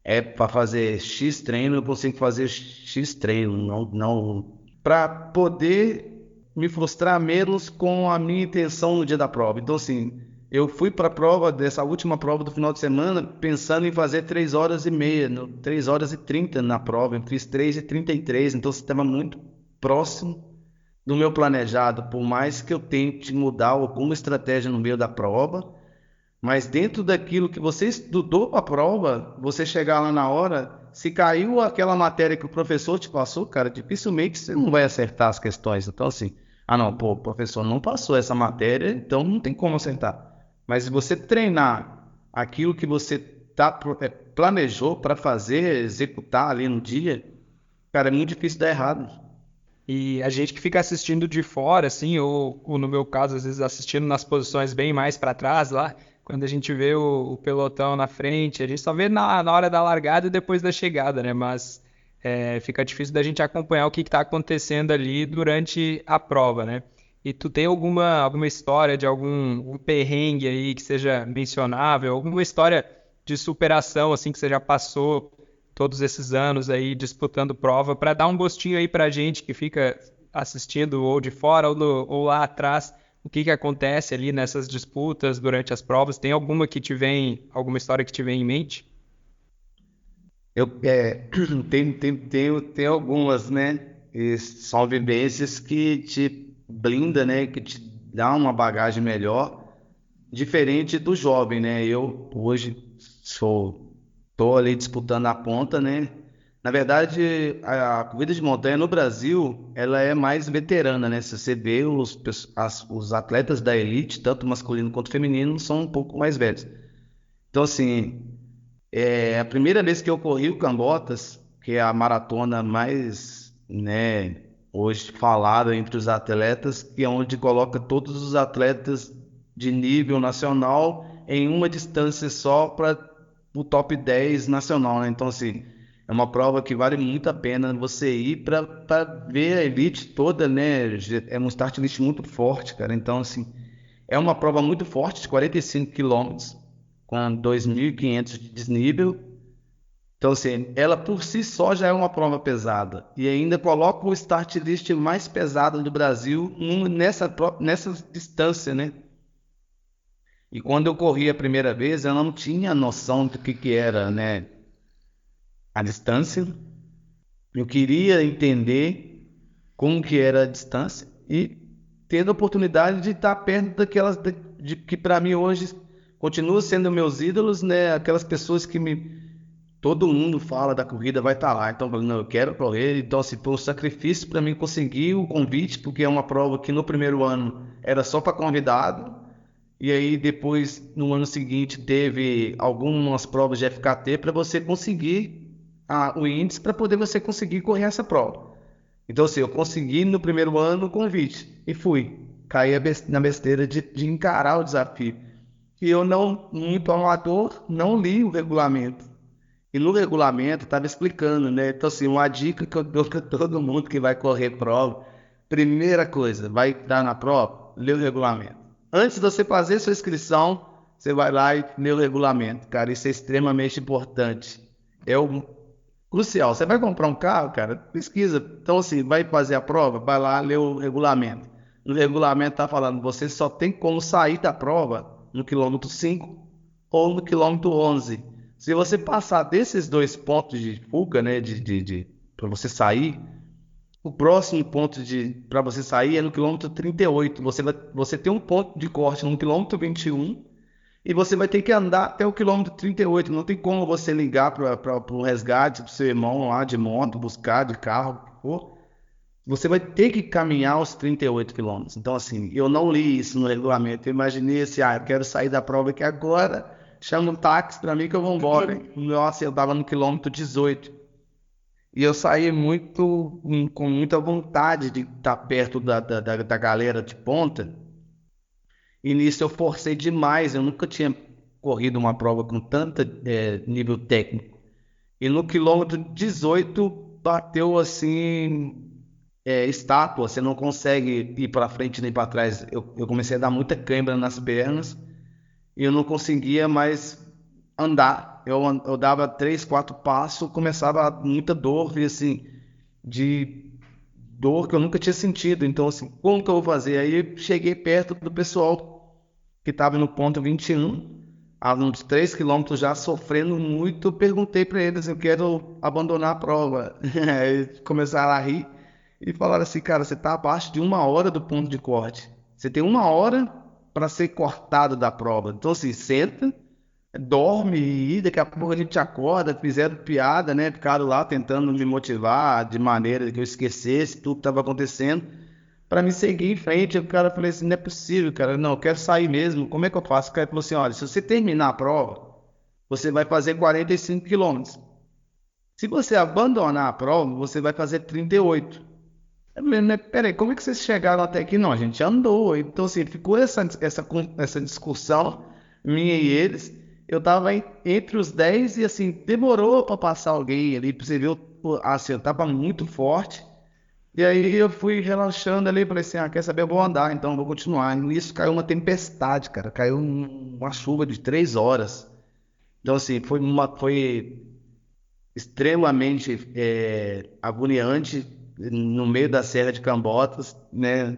É para fazer X treino, eu consigo fazer X treino, não para poder me frustrar menos com a minha intenção no dia da prova. Então, assim, eu fui para a prova, dessa última prova do final de semana, pensando em fazer 3 horas e meia, 3 horas e 30 na prova. Eu fiz 3 e 33, então estava muito próximo do meu planejado. Por mais que eu tente mudar alguma estratégia no meio da prova, mas dentro daquilo que você estudou para a prova, você chegar lá na hora, se caiu aquela matéria que o professor te passou, cara, dificilmente você não vai acertar as questões. Então, assim, não, pô, o professor não passou essa matéria, então não tem como acertar. Mas se você treinar aquilo que você planejou para fazer, executar ali no dia, cara, é muito difícil dar errado. E a gente que fica assistindo de fora, assim, ou no meu caso, às vezes assistindo nas posições bem mais para trás lá, quando a gente vê o pelotão na frente, a gente só vê na hora da largada e depois da chegada, né? Mas fica difícil da gente acompanhar o que está acontecendo ali durante a prova, né? E tu tem alguma história de algum perrengue aí que seja mencionável, alguma história de superação, assim, que você já passou todos esses anos aí disputando prova, para dar um gostinho aí pra gente que fica assistindo ou de fora ou lá atrás, o que que acontece ali nessas disputas durante as provas? Tem alguma história que te vem em mente? Tem algumas, né? E são vivências que te blinda, né? Que te dá uma bagagem melhor, diferente do jovem, né? Eu hoje tô ali disputando a ponta, né? Na verdade, a corrida de montanha no Brasil, ela é mais veterana, né? Se você vê os atletas da elite, tanto masculino quanto feminino, são um pouco mais velhos. Então, assim, a primeira vez que eu corri o Cambotas, que é a maratona mais, né, hoje falada entre os atletas, que é onde coloca todos os atletas de nível nacional em uma distância só para o top 10 nacional, né? Então, assim, é uma prova que vale muito a pena você ir para ver a elite toda, né? É um start list muito forte, cara. Então, assim, é uma prova muito forte, de 45 quilômetros, com 2.500 de desnível. Então, assim, ela por si só já é uma prova pesada. E ainda coloca o start list mais pesado do Brasil nessa distância, né? E quando eu corri a primeira vez, eu não tinha noção do que era, né, a distância. Eu queria entender como que era a distância e ter a oportunidade de estar perto daquelas que para mim hoje continuam sendo meus ídolos, né? Aquelas pessoas que todo mundo fala da corrida vai estar lá. Então, eu falei, não, eu quero correr. Então, assim, foi um sacrifício para mim conseguir o convite, porque é uma prova que no primeiro ano era só para convidado. E aí depois, no ano seguinte, teve algumas provas de FKT para você conseguir o índice para poder você conseguir correr essa prova. Então, assim, eu consegui no primeiro ano o convite e fui. Caí na besteira de encarar o desafio. E eu não, muito amador, não li o regulamento. E no regulamento estava explicando, né? Então, assim, uma dica que eu dou para todo mundo que vai correr prova: primeira coisa, vai dar na prova, lê o regulamento. Antes de você fazer sua inscrição, você vai lá e lê o regulamento, cara. Isso é extremamente importante. É o crucial. Você vai comprar um carro, cara, pesquisa. Então, assim, vai fazer a prova, vai lá, lê o regulamento. No regulamento tá falando, você só tem como sair da prova no quilômetro 5 ou no quilômetro 11. Se você passar desses dois pontos de fuga, né, para você sair, o próximo ponto para você sair é no quilômetro 38. Você tem um ponto de corte no quilômetro 21 e você vai ter que andar até o quilômetro 38. Não tem como você ligar para o resgate, para o seu irmão lá de moto, buscar de carro, o que for. Você vai ter que caminhar os 38 quilômetros. Então, assim, eu não li isso no regulamento. Eu imaginei assim, eu quero sair da prova aqui agora, chama um táxi para mim que eu vou embora. Nossa, eu estava no quilômetro 18. E eu saí com muita vontade de estar perto da galera de ponta. E nisso eu forcei demais. Eu nunca tinha corrido uma prova com tanto nível técnico. E no quilômetro 18 bateu assim, estátua. Você não consegue ir para frente nem para trás. Eu comecei a dar muita cãibra nas pernas e eu não conseguia mais andar. Eu dava 3, 4 passos, começava muita dor, e assim, de dor que eu nunca tinha sentido. Então, assim, como que eu vou fazer? Aí eu cheguei perto do pessoal que estava no ponto 21, a uns 3 quilômetros já sofrendo muito. Perguntei para eles, eu quero abandonar a prova. Aí começaram a rir e falaram assim, cara, você está abaixo de 1 hora do ponto de corte. Você tem 1 hora para ser cortado da prova. Então, assim, senta, dorme e daqui a pouco a gente acorda. Fizeram piada, né? Ficaram lá tentando me motivar de maneira que eu esquecesse tudo que estava acontecendo para me seguir em frente. O cara falou assim, não é possível, cara, não, eu quero sair mesmo, como é que eu faço? O cara falou assim, olha, se você terminar a prova, você vai fazer 45 quilômetros. Se você abandonar a prova, você vai fazer 38. Eu falei, né, peraí, como é que vocês chegaram até aqui? Não, a gente andou. Então, assim, ficou essa discussão minha e eles. Eu tava entre os 10 e, assim, demorou para passar alguém ali, pra você ver, assim, eu tava muito forte. E aí eu fui relaxando ali, falei assim, quer saber, eu vou andar, então eu vou continuar. E nisso caiu uma tempestade, cara, caiu uma chuva de 3 horas. Então, assim, foi extremamente agoniante no meio da Serra de Cambotas, né?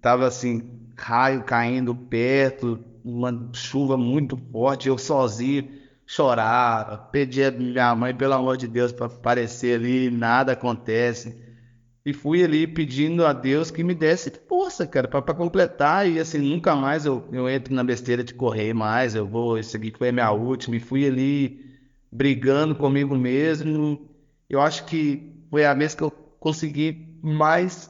Tava assim, raio caindo perto, uma chuva muito forte, eu sozinho chorava, pedi a minha mãe, pelo amor de Deus, para aparecer ali, nada acontece. E fui ali pedindo a Deus que me desse força, cara, para completar. E assim, nunca mais eu entro na besteira de correr mais. Isso aqui foi a minha última. E fui ali brigando comigo mesmo. Eu acho que foi a vez que eu consegui mais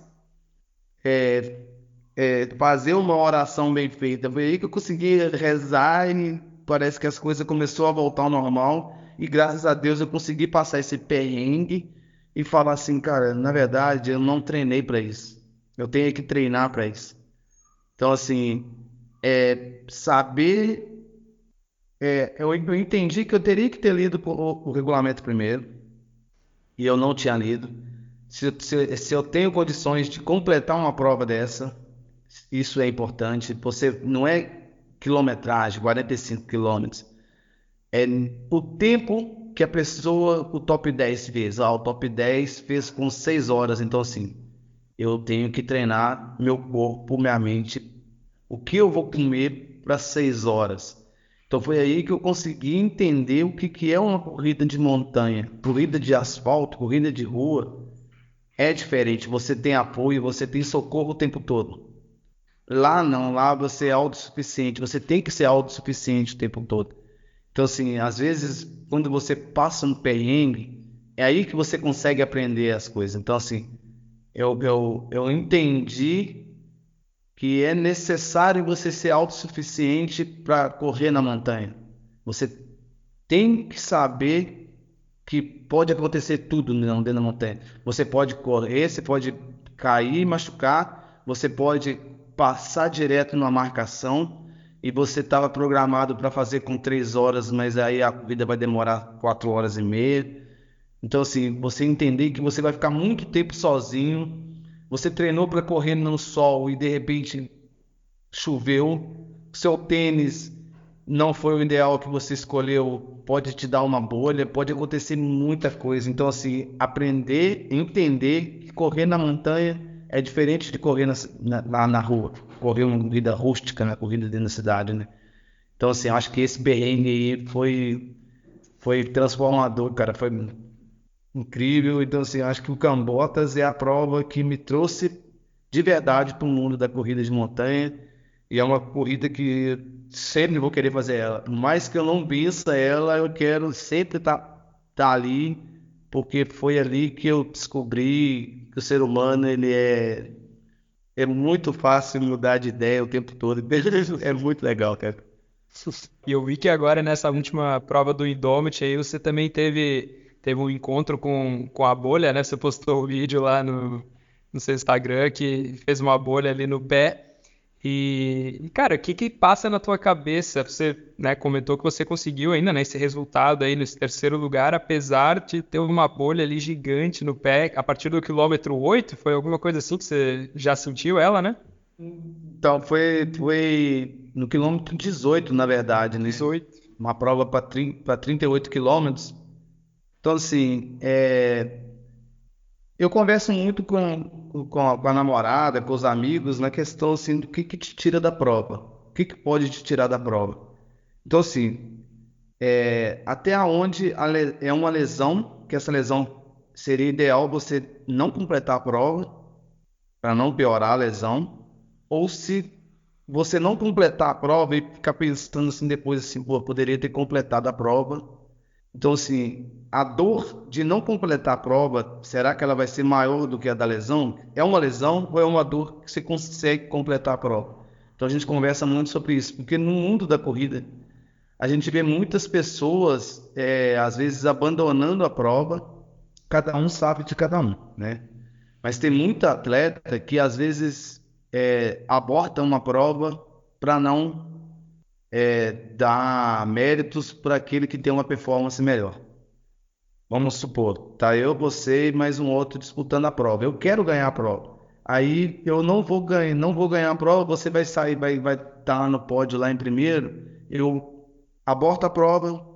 fazer uma oração bem feita. Foi aí que eu consegui rezar e parece que as coisas começaram a voltar ao normal. E graças a Deus eu consegui passar esse perrengue e falar assim, cara, na verdade eu não treinei para isso. Eu tenho que treinar para isso. Então, assim, saber. Eu entendi que eu teria que ter lido o regulamento primeiro e eu não tinha lido. Se eu tenho condições de completar uma prova dessa, isso é importante. Você não é quilometragem, 45 quilômetros. É o tempo que a pessoa, o top 10 fez. O top 10 fez com 6 horas. Então, assim, eu tenho que treinar meu corpo, minha mente, o que eu vou comer para 6 horas. Então, foi aí que eu consegui entender o que é uma corrida de montanha. Corrida de asfalto, corrida de rua, é diferente. Você tem apoio, você tem socorro o tempo todo. Lá não, lá você é autossuficiente. Você tem que ser autossuficiente o tempo todo. Então, assim, às vezes, quando você passa no perrengue, é aí que você consegue aprender as coisas. Então, assim, eu entendi que é necessário você ser autossuficiente para correr na montanha. Você tem que saber que pode acontecer tudo dentro da montanha. Você pode correr, você pode cair, machucar, você pode passar direto numa marcação e você estava programado para fazer com 3 horas, mas aí a corrida vai demorar 4 horas e meia. Então, assim, você entender que você vai ficar muito tempo sozinho, você treinou para correr no sol e de repente choveu, seu tênis não foi o ideal que você escolheu, pode te dar uma bolha, pode acontecer muita coisa. Então, assim, aprender, entender que correr na montanha é diferente de correr lá na rua, correr uma corrida rústica, né? Corrida dentro da cidade, né? Então, assim, eu acho que esse perrengue aí foi transformador, cara, foi incrível. Então, assim, eu acho que o Cambotas é a prova que me trouxe de verdade para o mundo da corrida de montanha. E é uma corrida que sempre vou querer fazer ela. Por mais que eu não vença ela, eu quero sempre tá ali, porque foi ali que eu descobri que o ser humano é muito fácil mudar de ideia o tempo todo. É muito legal, cara. E eu vi que agora nessa última prova do Indomit aí você também teve um encontro com a bolha, né? Você postou um vídeo lá no seu Instagram que fez uma bolha ali no pé. Cara, o que que passa na tua cabeça? Você, né, comentou que você conseguiu ainda, né, esse resultado aí nesse terceiro lugar, apesar de ter uma bolha ali gigante no pé, a partir do quilômetro 8, foi alguma coisa assim que você já sentiu ela, né? Então, foi no quilômetro 18, na verdade, né? 18. Uma prova para 38 quilômetros. Então, assim, eu converso muito com a namorada, com os amigos, na questão assim, do que te tira da prova. O que pode te tirar da prova? Então, assim, até onde é uma lesão, que essa lesão seria ideal você não completar a prova, para não piorar a lesão, ou se você não completar a prova e ficar pensando assim depois, assim, pô, poderia ter completado a prova. Então, assim, a dor de não completar a prova, será que ela vai ser maior do que a da lesão? É uma lesão ou é uma dor que você consegue completar a prova? Então, a gente conversa muito sobre isso, porque no mundo da corrida, a gente vê muitas pessoas, às vezes, abandonando a prova, cada um sabe de cada um, né? Mas tem muita atleta que, às vezes, aborta uma prova para não dar méritos para aquele que tem uma performance melhor. Vamos supor, tá eu, você e mais um outro disputando a prova. Eu quero ganhar a prova. Aí eu não vou ganhar a prova, você vai sair, vai estar no pódio lá em primeiro. Eu aborto a prova.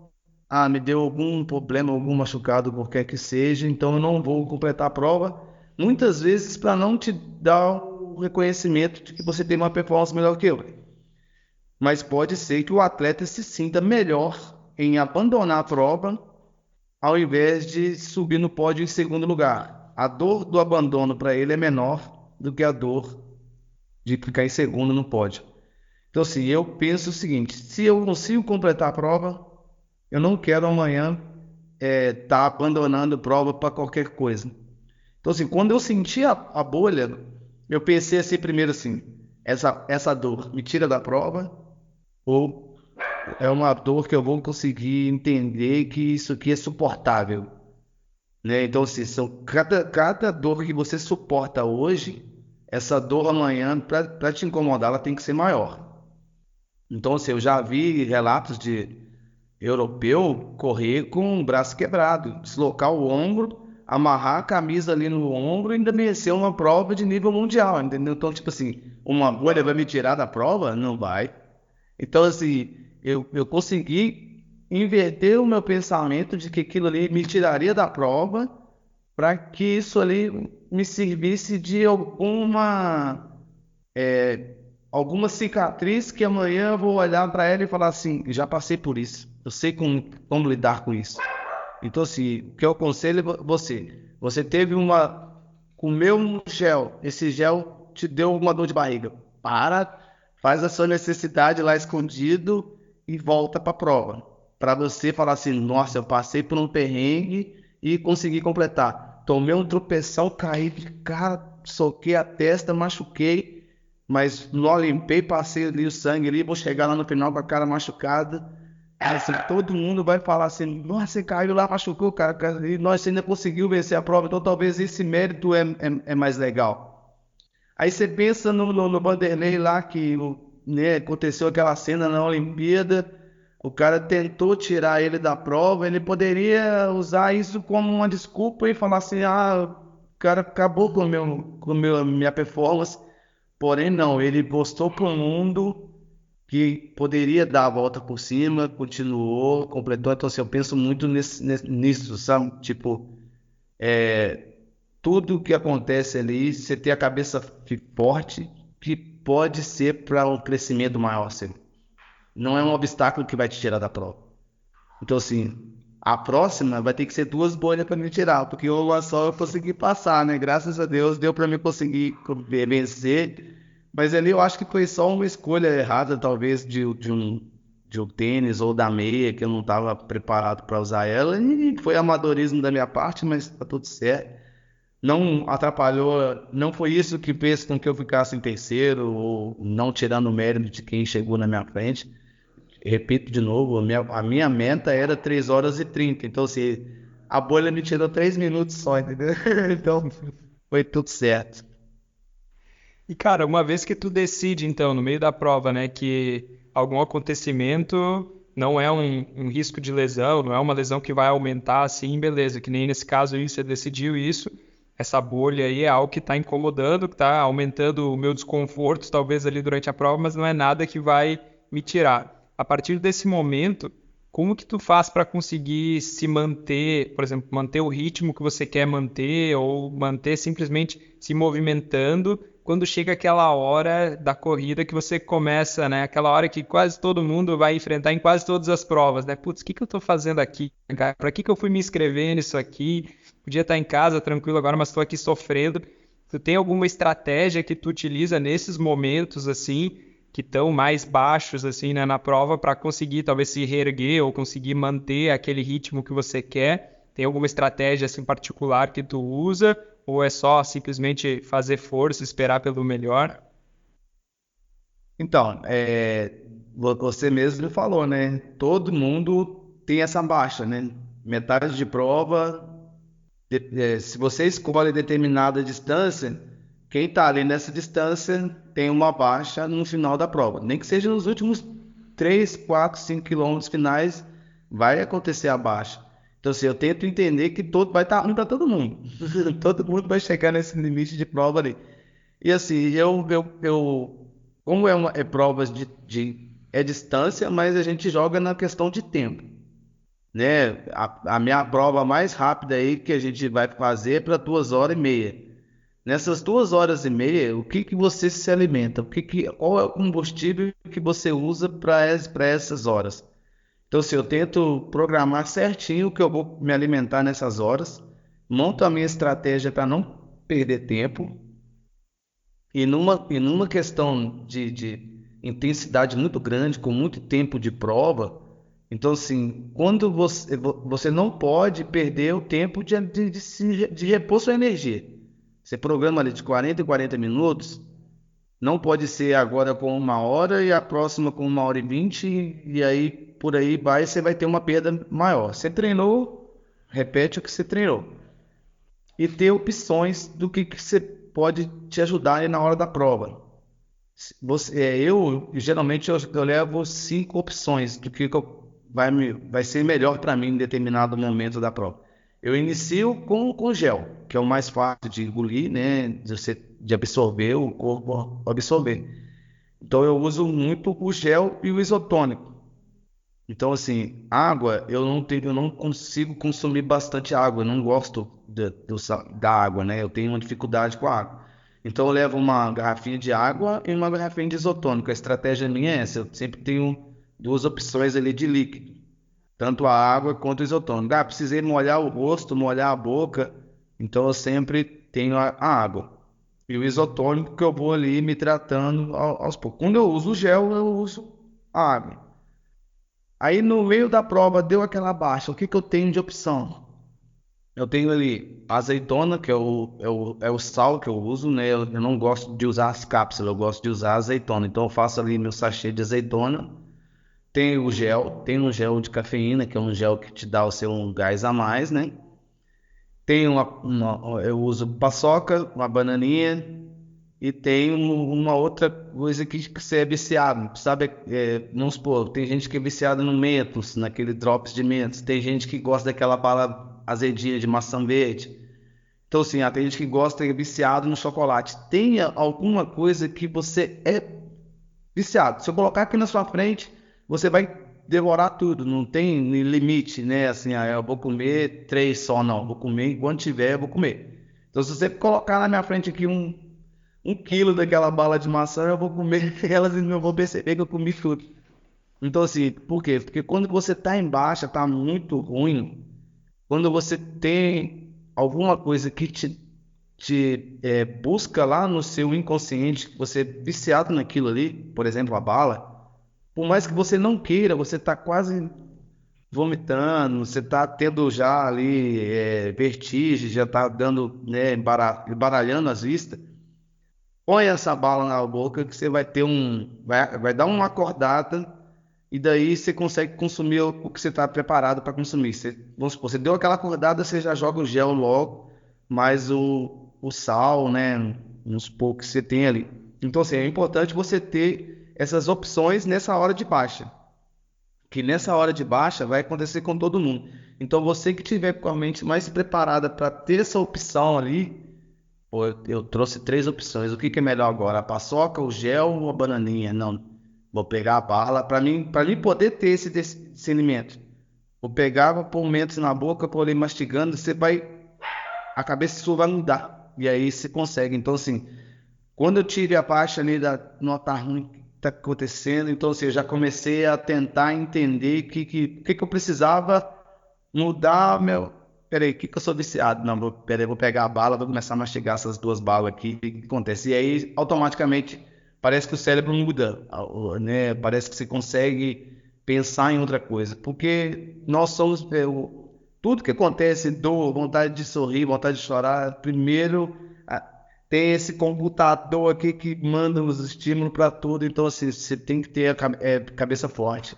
Ah, me deu algum problema, algum machucado, qualquer que seja, então eu não vou completar a prova. Muitas vezes para não te dar o reconhecimento de que você tem uma performance melhor que eu. Mas pode ser que o atleta se sinta melhor em abandonar a prova ao invés de subir no pódio em segundo lugar. A dor do abandono para ele é menor do que a dor de ficar em segundo no pódio. Então, assim, eu penso o seguinte: se eu consigo completar a prova, eu não quero amanhã estar abandonando a prova para qualquer coisa. Então, assim, quando eu senti a bolha, eu pensei assim primeiro assim: essa dor me tira da prova ou é uma dor que eu vou conseguir entender que isso aqui é suportável? Né? Então, assim, cada dor que você suporta hoje, essa dor amanhã, para te incomodar, ela tem que ser maior. Então, assim, eu já vi relatos de europeu correr com o braço quebrado, deslocar o ombro, amarrar a camisa ali no ombro e ainda vencer uma prova de nível mundial, entendeu? Então, tipo assim, uma bolha vai me tirar da prova? Não vai. Então, assim, eu consegui. inverter o meu pensamento de que aquilo ali me tiraria da prova para que isso ali me servisse de alguma cicatriz que amanhã eu vou olhar para ela e falar assim, já passei por isso, eu sei como lidar com isso. Então, assim, o que eu aconselho é você teve comeu um gel, esse gel te deu uma dor de barriga, para, faz a sua necessidade lá escondido e volta para a prova, para você falar assim, nossa, eu passei por um perrengue e consegui completar. Tomei um tropeção, caí de cara, soquei a testa, machuquei, mas não limpei, passei ali o sangue ali, vou chegar lá no final com a cara machucada. Assim, todo mundo vai falar assim, nossa, você caiu lá, machucou, cara, e nós ainda conseguiu vencer a prova, então talvez esse mérito é mais legal. Aí você pensa no Vanderlei lá, que né, aconteceu aquela cena na Olimpíada, o cara tentou tirar ele da prova, ele poderia usar isso como uma desculpa e falar assim, o cara acabou com minha performance, porém não, ele mostrou para o mundo que poderia dar a volta por cima, continuou, completou. Então, assim, eu penso muito nisso, sabe? Tipo, tudo que acontece ali, você ter a cabeça forte, que pode ser para um crescimento maior, assim. Não é um obstáculo que vai te tirar da prova. Então, assim, a próxima vai ter que ser duas bolhas para me tirar, porque uma só eu consegui passar, né? Graças a Deus deu para mim conseguir vencer. Mas ali eu acho que foi só uma escolha errada, talvez, de um tênis ou da meia, que eu não estava preparado para usar ela. E foi amadorismo da minha parte, mas tá tudo certo. Não atrapalhou, não foi isso que fez com que eu ficasse em terceiro, ou não tirando o mérito de quem chegou na minha frente. Repito de novo, a minha meta era 3 horas e 30. Então, assim, a bolha me tirou 3 minutos só, entendeu? Então, foi tudo certo. E, cara, uma vez que tu decide, então, no meio da prova, né, que algum acontecimento não é um risco de lesão, não é uma lesão que vai aumentar assim, beleza, que nem nesse caso aí você decidiu isso, essa bolha aí é algo que está incomodando, que está aumentando o meu desconforto, talvez ali durante a prova, mas não é nada que vai me tirar. A partir desse momento, como que tu faz para conseguir se manter, por exemplo, manter o ritmo que você quer manter ou manter simplesmente se movimentando quando chega aquela hora da corrida que você começa, né? Aquela hora que quase todo mundo vai enfrentar em quase todas as provas, né? Putz, o que que eu tô fazendo aqui, cara? Pra que que eu fui me inscrever nisso aqui? Podia estar em casa tranquilo agora, mas tô aqui sofrendo. Tu tem alguma estratégia que tu utiliza nesses momentos, assim, que estão mais baixos, assim, né, na prova, para conseguir talvez se reerguer ou conseguir manter aquele ritmo que você quer? Tem alguma estratégia, assim, particular que tu usa? Ou é só simplesmente fazer força, esperar pelo melhor? Então, você mesmo falou, né? Todo mundo tem essa baixa, né? Metade de prova, se você escolhe determinada distância, quem está ali nessa distância tem uma baixa no final da prova. Nem que seja nos últimos 3, 4, 5 quilômetros finais, vai acontecer a baixa. Então, assim, eu tento entender que vai estar ruim para todo mundo. Todo mundo vai chegar nesse limite de prova ali. E assim, como é provas é distância, mas a gente joga na questão de tempo, né? A minha prova mais rápida aí que a gente vai fazer é para 2 horas e meia. Nessas 2 horas e meia, o que que você se alimenta? Qual é o combustível que você usa para essas horas? Então, se eu tento programar certinho o que eu vou me alimentar nessas horas, monto a minha estratégia para não perder tempo. E numa questão de intensidade muito grande, com muito tempo de prova, então, assim, quando você não pode perder o tempo de repor sua energia. Você programa ali de 40 em 40 minutos, não pode ser agora com 1 hora e a próxima com 1 hora e 20, e aí por aí vai, você vai ter uma perda maior. Você treinou, repete o que você treinou e ter opções do que você pode te ajudar aí na hora da prova. Eu geralmente eu levo 5 opções do vai ser melhor para mim em determinado momento da prova. Eu inicio com gel, que é o mais fácil de engolir, né? De absorver, o corpo absorver. Então eu uso muito o gel e o isotônico. Então, assim, água, eu não consigo consumir bastante água, eu não gosto da água, né? Eu tenho uma dificuldade com a água. Então, eu levo uma garrafinha de água e uma garrafinha de isotônico. A estratégia minha é essa, eu sempre tenho duas opções ali de líquido, tanto a água quanto o isotônico. Ah, precisei molhar o rosto, molhar a boca, então eu sempre tenho a água. E o isotônico que eu vou ali me tratando aos poucos. Quando eu uso o gel, eu uso a água. Aí no meio da prova deu aquela baixa. O que que eu tenho de opção? Eu tenho ali azeitona, que é o sal que eu uso, né? Eu não gosto de usar as cápsulas, eu gosto de usar azeitona. Então eu faço ali meu sachê de azeitona. Tem um gel de cafeína, que é um gel que te dá o seu um gás a mais, né? Eu uso paçoca, uma bananinha e tem uma outra coisa que você é viciado, sabe? Vamos supor, tem gente que é viciada no Mentos, naquele drops de Mentos. Tem gente que gosta daquela bala azedinha de maçã verde. Então, assim, tem gente que gosta, é viciado no chocolate. Tenha alguma coisa que você é viciado. Se eu colocar aqui na sua frente, você vai devorar tudo, não tem limite, né? Assim, eu vou comer três só, não. Vou comer enquanto tiver, eu vou comer. Então, se você colocar na minha frente aqui um quilo daquela bala de maçã, eu vou comer elas e não vou perceber que eu comi tudo. Então, assim, por quê? Porque quando você tá em baixa, tá muito ruim. Quando você tem alguma coisa que te busca lá no seu inconsciente, você é viciado naquilo ali, por exemplo, a bala, por mais que você não queira, você tá quase vomitando, você tá tendo já ali vertigem, já tá dando, né, embaralhando as vistas. Põe essa bala na boca que você vai ter vai dar uma acordada e daí você consegue consumir o que você está preparado para consumir. Vamos supor, você deu aquela acordada, você já joga o gel logo, mais o sal, né? Uns poucos que você tem ali. Então, assim, é importante você ter essas opções nessa hora de baixa. Que nessa hora de baixa vai acontecer com todo mundo. Então, você que tiver com a mente mais preparada para ter essa opção ali, pô, eu trouxe três opções. O que que é melhor agora? A paçoca, o gel ou a bananinha? Não, vou pegar a bala. Para mim poder ter esse discernimento. Vou pegar, vou pôr um mentos na boca, pôr ali mastigando, a cabeça sua vai mudar. E aí você consegue. Então, assim, quando eu tive a parte ali da nota ruim que está acontecendo, então, assim, eu já comecei a tentar entender que eu precisava mudar meu. Peraí, que eu sou viciado? Não, peraí, vou pegar a bala, vou começar a mastigar essas duas balas aqui. O que acontece? E aí, automaticamente, parece que o cérebro muda, né? Parece que você consegue pensar em outra coisa. Porque nós somos. Tudo que acontece, dor, vontade de sorrir, vontade de chorar, primeiro tem esse computador aqui que manda os estímulos para tudo. Então, assim, você tem que ter a cabeça forte.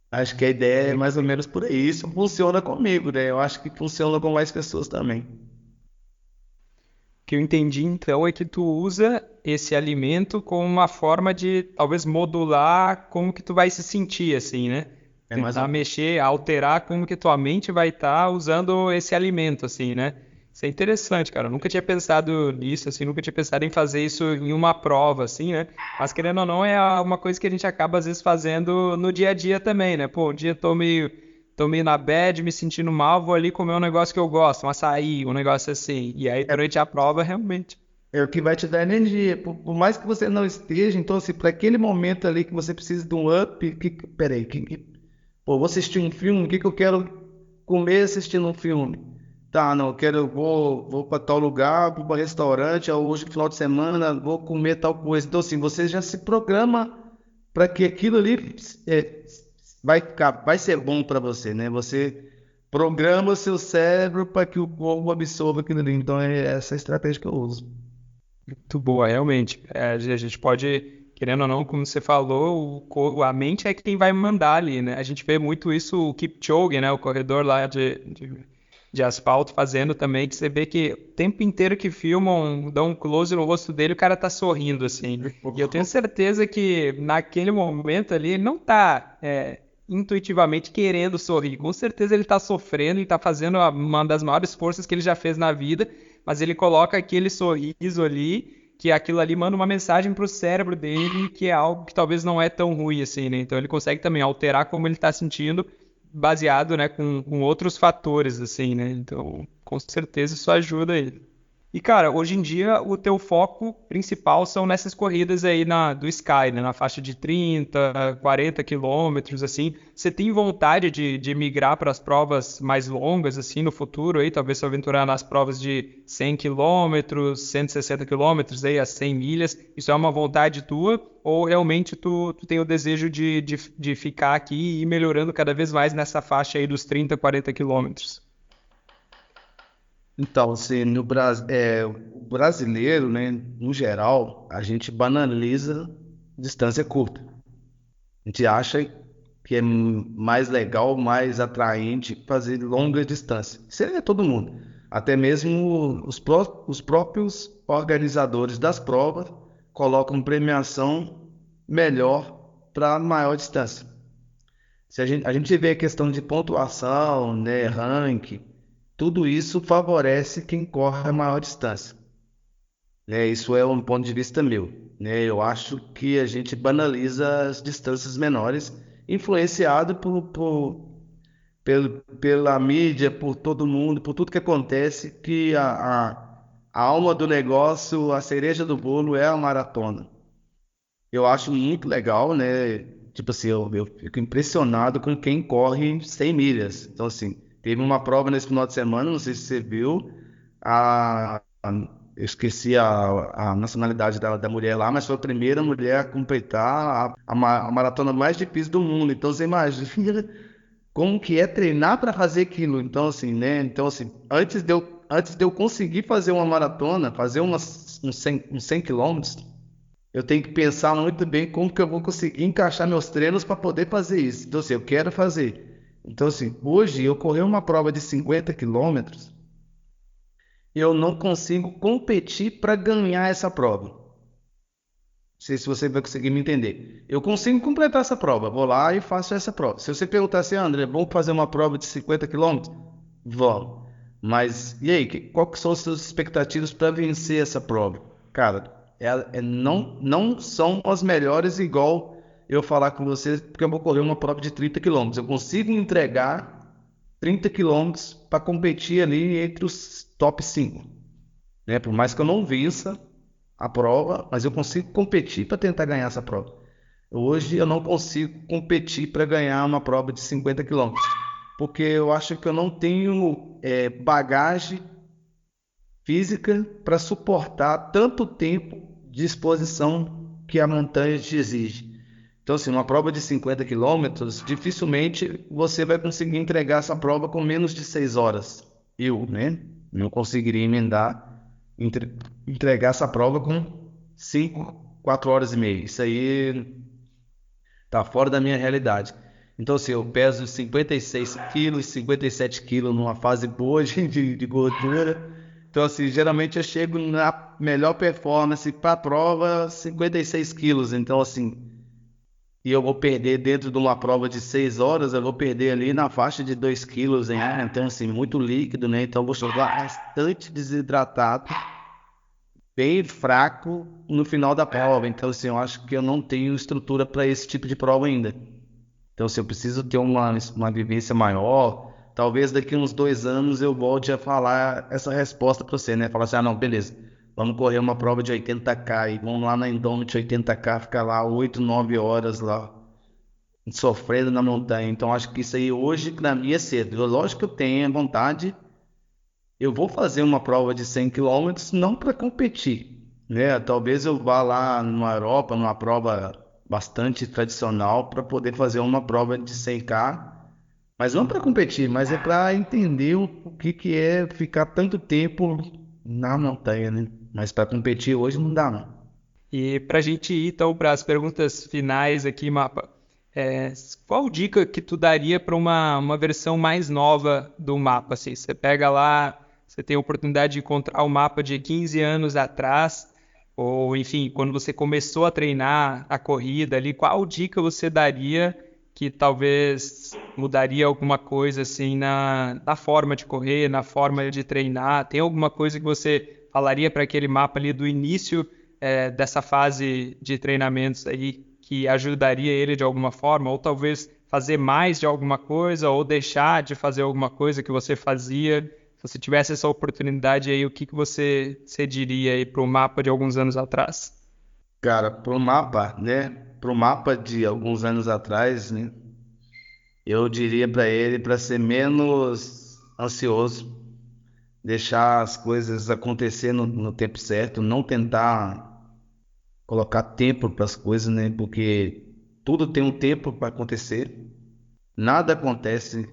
Acho que a ideia é mais ou menos por aí. Isso funciona comigo, né? Eu acho que funciona com mais pessoas também. O que eu entendi então é que tu usa esse alimento como uma forma de talvez modular como que tu vai se sentir assim, né? É mais Tentar ou... mexer, alterar como que tua mente vai estar usando esse alimento assim, né? Isso é interessante, cara. Eu nunca tinha pensado nisso, assim, nunca tinha pensado em fazer isso em uma prova, assim, né? Mas querendo ou não, é uma coisa que a gente acaba às vezes fazendo no dia a dia também, né? Pô, um dia tô meio na bad, me sentindo mal, vou ali comer um negócio que eu gosto, um açaí, um negócio assim. E aí, é, durante a prova, realmente. é o que vai te dar energia. Por mais que você não esteja, então, assim, para aquele momento ali que você precisa de um up, peraí, pô, vou assistir um filme, o que que eu quero comer assistindo um filme? Tá, não, vou para tal lugar, vou para restaurante, ou hoje, final de semana, vou comer tal coisa. Então, assim, você já se programa para que aquilo ali vai ser bom para você, né? Você programa o seu cérebro para que o corpo absorva aquilo ali. Então, é essa a estratégia que eu uso. Muito boa, realmente. A gente pode, querendo ou não, como você falou, a mente é quem vai mandar ali, né? A gente vê muito isso, o Kipchoge, né? O corredor lá de asfalto fazendo também, que você vê que o tempo inteiro que filmam, dão um close no rosto dele, o cara tá sorrindo, assim. E eu tenho certeza que naquele momento ali, ele não tá intuitivamente querendo sorrir. Com certeza ele tá sofrendo e tá fazendo uma das maiores forças que ele já fez na vida, mas ele coloca aquele sorriso ali que aquilo ali manda uma mensagem pro cérebro dele que é algo que talvez não é tão ruim assim, né? Então ele consegue também alterar como ele tá sentindo, baseado, né, com outros fatores, assim, né? Então, com certeza isso ajuda ele. E, cara, hoje em dia o teu foco principal são nessas corridas aí do Sky, né? Na faixa de 30, 40 quilômetros, assim. Você tem vontade de migrar para as provas mais longas, assim, no futuro, aí? Talvez se aventurar nas provas de 100 quilômetros, 160 quilômetros, aí, a 100 milhas. Isso é uma vontade tua? Ou realmente tu tem o desejo de ficar aqui e ir melhorando cada vez mais nessa faixa aí dos 30, 40 quilômetros? Então, assim, o brasileiro, né, no geral, a gente banaliza distância curta. A gente acha que é mais legal, mais atraente fazer longa distância. Isso é todo mundo. Até mesmo os próprios organizadores das provas colocam premiação melhor para maior distância. Se a gente vê a questão de pontuação, né, ranking, tudo isso favorece quem corre a maior distância. Né? Isso é um ponto de vista meu. Né? Eu acho que a gente banaliza as distâncias menores, influenciado pela mídia, por todo mundo, por tudo que acontece, que a alma do negócio, a cereja do bolo é a maratona. Eu acho muito legal, né? Tipo assim, eu fico impressionado com quem corre 100 milhas. Então, assim, teve uma prova nesse final de semana, não sei se você viu, eu esqueci a nacionalidade da mulher lá, mas foi a primeira mulher a completar a maratona mais difícil do mundo. Então, você imagina como que é treinar para fazer aquilo. Então, assim, né? Então, assim, antes de eu conseguir fazer uma maratona, fazer uns 100 quilômetros, eu tenho que pensar muito bem como que eu vou conseguir encaixar meus treinos para poder fazer isso. Então, assim, eu quero fazer. Então, assim, hoje eu corri uma prova de 50 quilômetros e eu não consigo competir para ganhar essa prova. Não sei se você vai conseguir me entender. Eu consigo completar essa prova, vou lá e faço essa prova. Se você perguntar assim, André, vamos fazer uma prova de 50 quilômetros? Vamos. Mas, e aí, qual que são as suas expectativas para vencer essa prova? Cara, não são as melhores igual eu falar com você, porque eu vou correr uma prova de 30 quilômetros. Eu consigo entregar 30 quilômetros para competir ali entre os top 5, né? Por mais que eu não vença a prova, mas eu consigo competir para tentar ganhar essa prova. Hoje eu não consigo competir para ganhar uma prova de 50 quilômetros, porque eu acho que eu não tenho bagagem física para suportar tanto tempo de exposição que a montanha te exige. Então, assim, uma prova de 50 quilômetros, dificilmente você vai conseguir entregar essa prova com menos de 6 horas. Eu, né, não conseguiria entregar essa prova com 5, 4 horas e meia. Isso aí tá fora da minha realidade. Então, assim, eu peso 56 quilos, 57 quilos numa fase boa de gordura. Então, assim, geralmente eu chego na melhor performance para a prova, 56 quilos. Então, assim, e eu vou perder dentro de uma prova de 6 horas, eu vou perder ali na faixa de 2 quilos, hein? Então, assim, muito líquido, né? Então, eu vou chegar bastante desidratado, bem fraco no final da prova. Então, assim, eu acho que eu não tenho estrutura para esse tipo de prova ainda. Então, se eu preciso ter uma vivência maior, talvez daqui uns 2 anos eu volte a falar essa resposta para você, né? Falar assim, ah, não, beleza, vamos correr uma prova de 80K e vamos lá na Indomit 80K, ficar lá 8, 9 horas lá, sofrendo na montanha. Então, acho que isso aí hoje, para mim, é cedo. Lógico que eu tenho vontade, eu vou fazer uma prova de 100 quilômetros não para competir, né? Talvez eu vá lá na Europa, numa prova bastante tradicional, para poder fazer uma prova de 100K, mas não para competir, mas é para entender o que é ficar tanto tempo na montanha, né? Mas para competir hoje não dá, não. E para a gente ir, então, para as perguntas finais aqui, Mapa, é, qual dica que tu daria para uma versão mais nova do mapa? Assim, você pega lá, você tem a oportunidade de encontrar o mapa de 15 anos atrás, ou enfim, quando você começou a treinar a corrida ali, qual dica você daria que talvez mudaria alguma coisa assim na forma de correr, na forma de treinar? Tem alguma coisa que você falaria para aquele mapa ali do início dessa fase de treinamentos aí que ajudaria ele de alguma forma, ou talvez fazer mais de alguma coisa, ou deixar de fazer alguma coisa que você fazia? Se você tivesse essa oportunidade aí, o que você diria aí para o mapa de alguns anos atrás? Cara, pro mapa, né? Pro mapa de alguns anos atrás, né? Eu diria para ele para ser menos ansioso, deixar as coisas acontecer no tempo certo, não tentar colocar tempo para as coisas, né? Porque tudo tem um tempo para acontecer, nada acontece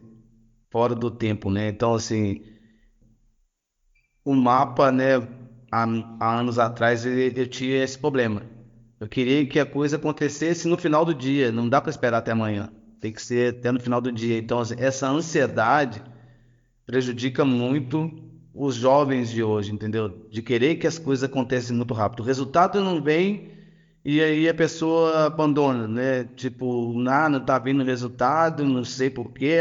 fora do tempo, né? Então, assim, o mapa, né? Há, há anos atrás eu tinha esse problema. Eu queria que a coisa acontecesse no final do dia, não dá para esperar até amanhã, tem que ser até no final do dia. Então, assim, essa ansiedade prejudica muito os jovens de hoje, entendeu? De querer que as coisas aconteçam muito rápido. O resultado não vem e aí a pessoa abandona, né? Tipo, não tá vindo resultado, não sei por quê.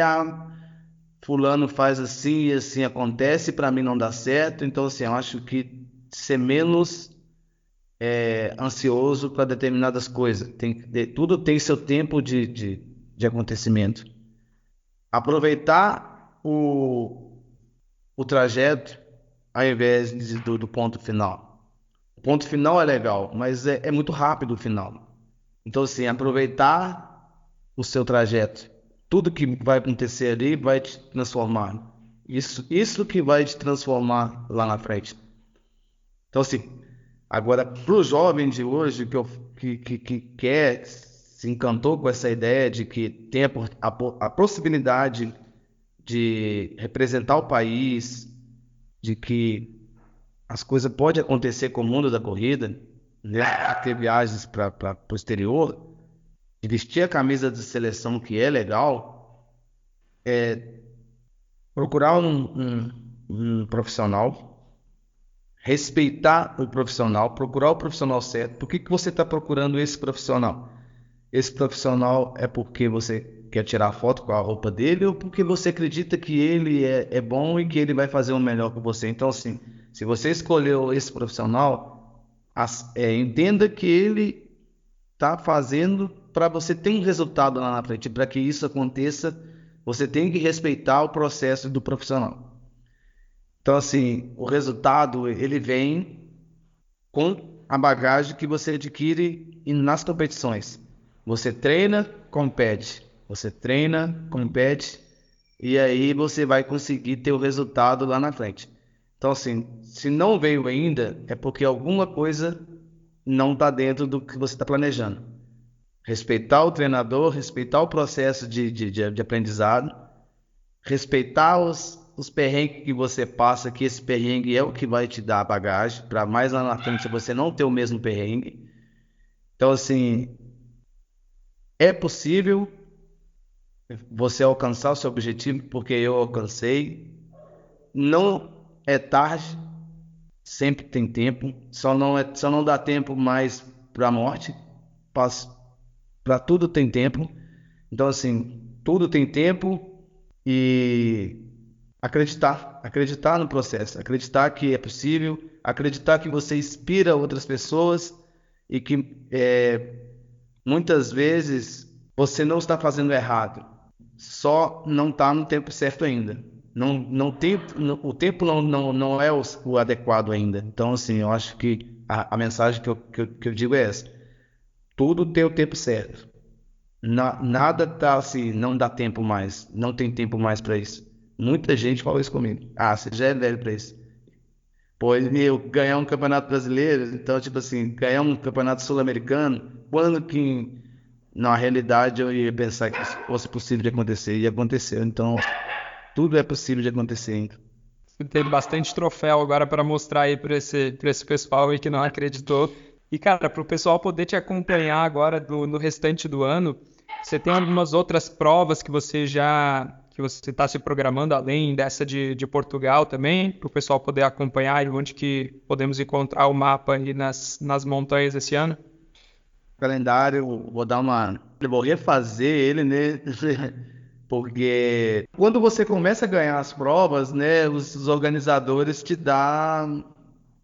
Fulano faz assim e assim acontece, para mim não dá certo. Então, assim, eu acho que ser menos ansioso para determinadas coisas. Tudo tem seu tempo de acontecimento. Aproveitar o trajeto ao invés do ponto final. O ponto final é legal, mas é muito rápido o final. Então, assim, aproveitar o seu trajeto. Tudo que vai acontecer ali vai te transformar. Isso que vai te transformar lá na frente. Então, assim, agora, para o jovem de hoje que quer, se encantou com essa ideia de que tem a possibilidade de representar o país, de que as coisas podem acontecer com o mundo da corrida, né? Ter viagens para o exterior, de vestir a camisa de seleção que é legal, procurar um profissional, respeitar o profissional, procurar o profissional certo. Por que você está procurando esse profissional? Esse profissional é porque você quer tirar foto com a roupa dele ou porque você acredita que ele é bom e que ele vai fazer o melhor com você? Então, assim, se você escolheu esse profissional, entenda que ele está fazendo para você ter um resultado lá na frente. Para que isso aconteça, você tem que respeitar o processo do profissional. Então, assim, o resultado, ele vem com a bagagem que você adquire nas competições. Você treina, compete. Você treina, compete, e aí você vai conseguir ter o resultado lá na frente. Então, assim, se não veio ainda, é porque alguma coisa não está dentro do que você está planejando. Respeitar o treinador, respeitar o processo de aprendizado, respeitar os perrengues que você passa, que esse perrengue é o que vai te dar a bagagem, para mais lá na frente você não ter o mesmo perrengue. Então, assim, é possível você alcançar o seu objetivo, porque eu alcancei. Não é tarde, sempre tem tempo, só não dá tempo mais para a morte, para tudo tem tempo. Então, assim, tudo tem tempo e acreditar no processo, acreditar que é possível, acreditar que você inspira outras pessoas e que muitas vezes você não está fazendo errado, só não está no tempo certo ainda. O tempo não é o adequado ainda. Então, assim, eu acho que a mensagem que eu digo é essa: tudo tem o tempo certo. Nada tá assim, não dá tempo mais, não tem tempo mais para isso. Muita gente fala isso comigo. Ah, você já é velho para isso. Pô, eu ganhar um campeonato brasileiro, então, tipo assim, ganhar um campeonato sul-americano, quando que na realidade eu ia pensar que isso fosse possível de acontecer? E aconteceu. Então, tudo é possível de acontecer ainda. Você teve bastante troféu agora para mostrar aí para esse pessoal aí que não acreditou. E, cara, para o pessoal poder te acompanhar agora no restante do ano, você tem algumas outras provas que você está se programando além dessa de Portugal também, para o pessoal poder acompanhar e onde que podemos encontrar o mapa aí nas montanhas esse ano? Calendário, vou dar uma. Eu vou refazer ele, né? Porque quando você começa a ganhar as provas, né, os organizadores te dão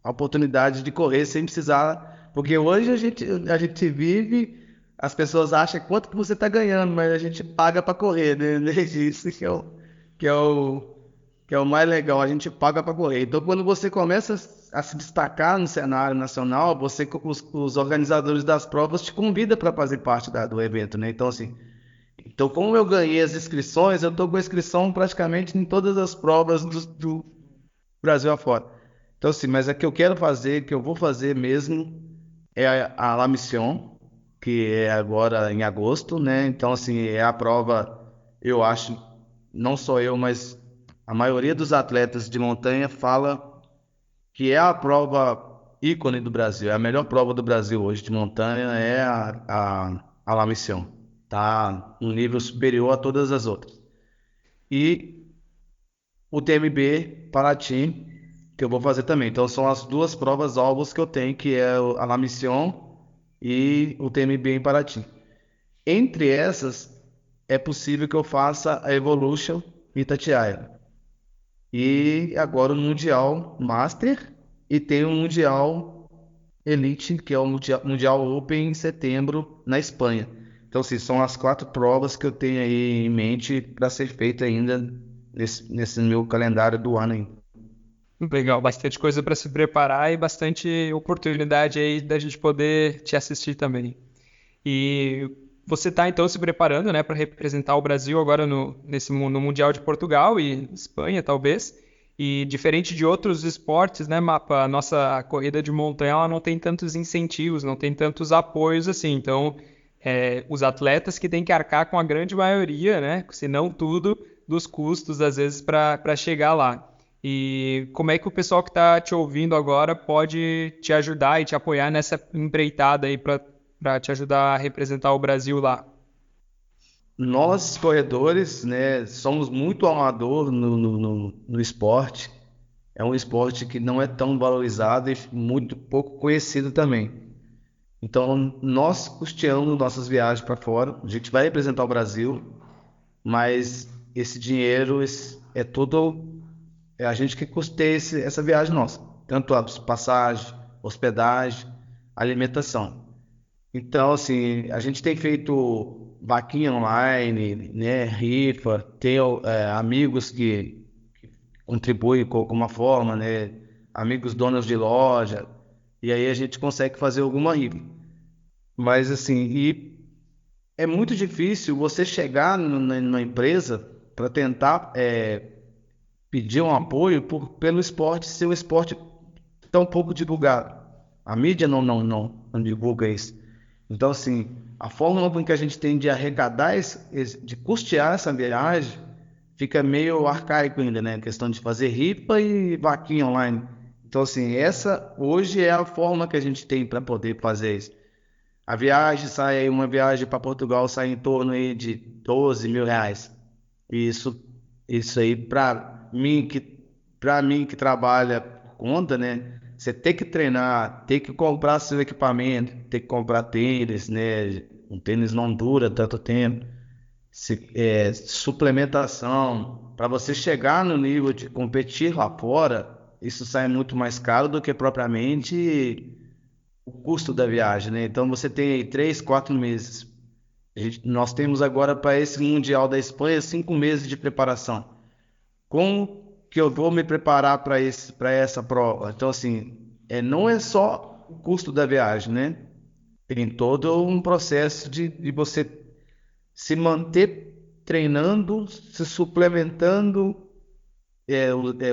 a oportunidade de correr sem precisar Porque hoje a gente vive, as pessoas acham quanto que você está ganhando, mas a gente paga para correr, né? Isso que é o, que é o mais legal, a gente paga para correr. Então, quando você começa a se destacar no cenário nacional, os organizadores das provas te convidam para fazer parte do evento, né? Então, como eu ganhei as inscrições, eu estou com a inscrição praticamente em todas as provas do Brasil afora. Então, assim, mas a que eu quero fazer, que eu vou fazer mesmo, é a La Mission, que é agora em agosto, né? Então, assim, é a prova, eu acho, não só eu, mas a maioria dos atletas de montanha fala que é a prova ícone do Brasil, é a melhor prova do Brasil hoje de montanha, é a La Mission. Tá um nível superior a todas as outras. E o TMB Paraty, que eu vou fazer também. Então são as duas provas alvos que eu tenho, que é a La Mission e o TMB em Paraty. Entre essas, é possível que eu faça a Evolution e Itatiaia. E agora o Mundial Master e tem o Mundial Elite, que é o Mundial Open em setembro na Espanha. Então, assim, são as 4 provas que eu tenho aí em mente para ser feita ainda nesse meu calendário do ano ainda. Legal, bastante coisa para se preparar e bastante oportunidade aí da gente poder te assistir também. E você está então se preparando, né, para representar o Brasil agora no Mundial de Portugal e Espanha, talvez. E diferente de outros esportes, né, Mapa, a nossa corrida de montanha ela não tem tantos incentivos, não tem tantos apoios assim. Então, os atletas que têm que arcar com a grande maioria, né, se não tudo, dos custos às vezes para chegar lá. E como é que o pessoal que está te ouvindo agora pode te ajudar e te apoiar nessa empreitada aí para te ajudar a representar o Brasil lá? Nós, corredores, né, somos muito amador no esporte. É um esporte que não é tão valorizado e muito pouco conhecido também. Então, nós custeamos nossas viagens para fora. A gente vai representar o Brasil, mas esse dinheiro é todo a gente que custeia essa viagem nossa, tanto a passagem, hospedagem, alimentação. Então, assim, a gente tem feito vaquinha online, né, rifa, tem amigos que contribuem com uma forma, né, amigos donos de loja, e aí a gente consegue fazer alguma rifa. Mas, assim, é muito difícil você chegar na empresa para tentar pedir um apoio pelo esporte ser um esporte tão pouco divulgado. A mídia não divulga isso. Então, assim, a fórmula com que a gente tem de arrecadar, de custear essa viagem, fica meio arcaico ainda, né? A questão de fazer rifa e vaquinha online. Então, assim, essa hoje é a forma que a gente tem para poder fazer isso. A viagem sai aí, uma viagem para Portugal sai em torno aí de R$ 12.000. E isso aí para mim que trabalha por conta, né? Você tem que treinar, tem que comprar seu equipamento, tem que comprar tênis, né? Um tênis não dura tanto tempo. Suplementação, para você chegar no nível de competir lá fora, isso sai muito mais caro do que propriamente o custo da viagem, né? Então você tem aí 3, 4 meses. Nós temos agora para esse Mundial da Espanha 5 meses de preparação. Como que eu vou me preparar para essa prova? Então, assim, não é só o custo da viagem, né? Tem todo um processo de você se manter treinando, se suplementando,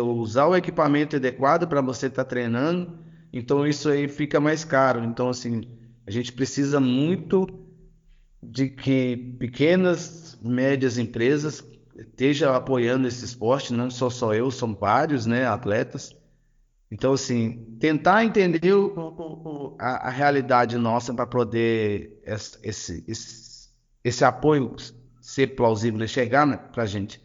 usar o equipamento adequado para você estar treinando. Então, isso aí fica mais caro. Então, assim, a gente precisa muito de que pequenas, médias empresas estejam apoiando esse esporte, não só eu, são vários, né, atletas. Então, assim, tentar entender a realidade nossa para poder esse apoio ser plausível e chegar para a gente.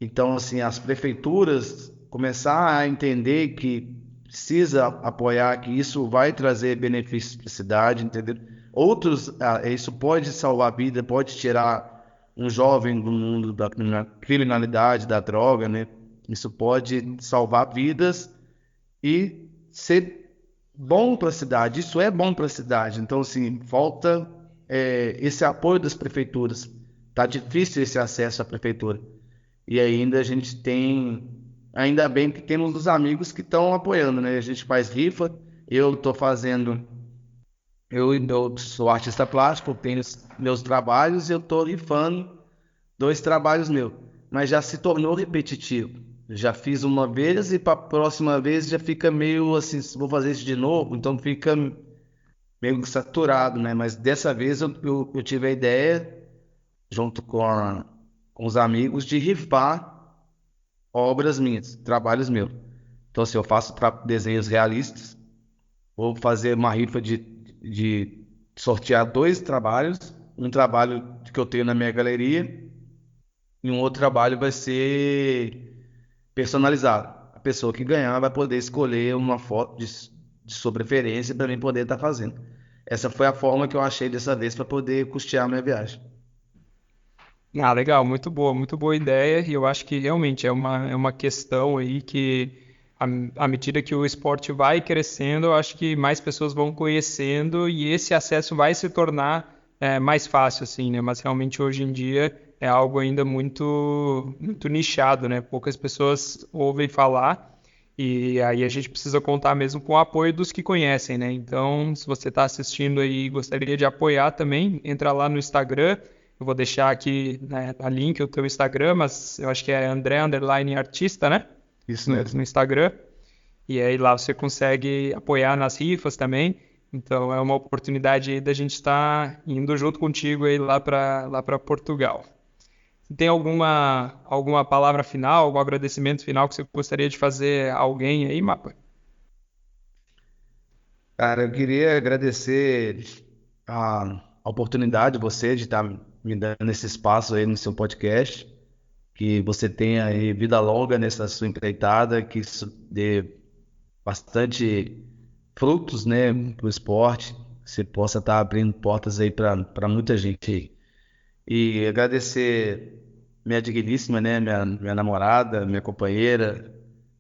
Então, assim, as prefeituras começar a entender que precisa apoiar, que isso vai trazer benefícios para a cidade, entendeu? Isso pode salvar a vida, pode tirar um jovem do mundo da criminalidade, da droga, né? Isso pode salvar vidas e ser bom para a cidade, isso é bom para a cidade. Então, assim, falta esse apoio das prefeituras. Tá difícil esse acesso à prefeitura. E ainda a gente tem, ainda bem que temos os amigos que estão apoiando, né? A gente faz rifa, eu estou fazendo, eu sou artista plástico, tenho os meus trabalhos e eu estou rifando 2 trabalhos meus, mas já se tornou repetitivo. Já fiz uma vez e para a próxima vez já fica meio assim, vou fazer isso de novo, então fica meio saturado, né? Mas dessa vez eu tive a ideia, junto com os amigos, de rifar obras minhas, trabalhos meus. Então, assim, eu faço desenhos realistas, vou fazer uma rifa de sortear 2 trabalhos, um trabalho que eu tenho na minha galeria e um outro trabalho vai ser personalizado. A pessoa que ganhar vai poder escolher uma foto de sua preferência para mim poder estar fazendo. Essa foi a forma que eu achei dessa vez para poder custear a minha viagem. Ah, legal, muito boa ideia, e eu acho que realmente é uma questão aí que, à medida que o esporte vai crescendo, eu acho que mais pessoas vão conhecendo e esse acesso vai se tornar mais fácil, assim, né? Mas realmente hoje em dia é algo ainda muito nichado, né? Poucas pessoas ouvem falar e aí a gente precisa contar mesmo com o apoio dos que conhecem, né? Então, se você está assistindo aí e gostaria de apoiar também, entra lá no Instagram. Eu vou deixar aqui, né, a link o teu Instagram, mas eu acho que é André_artista, né? Isso No mesmo. Instagram. E aí lá você consegue apoiar nas rifas também. Então é uma oportunidade aí da gente estar indo junto contigo aí lá para Portugal. Tem alguma palavra final, algum agradecimento final que você gostaria de fazer a alguém aí, Mapa? Cara, eu queria agradecer a oportunidade de você de estar me dando esse espaço aí no seu podcast, que você tenha aí vida longa nessa sua empreitada, que isso dê bastante frutos, né, para o esporte, que você possa estar abrindo portas aí para muita gente aí. E agradecer minha digníssima, né, minha namorada, minha companheira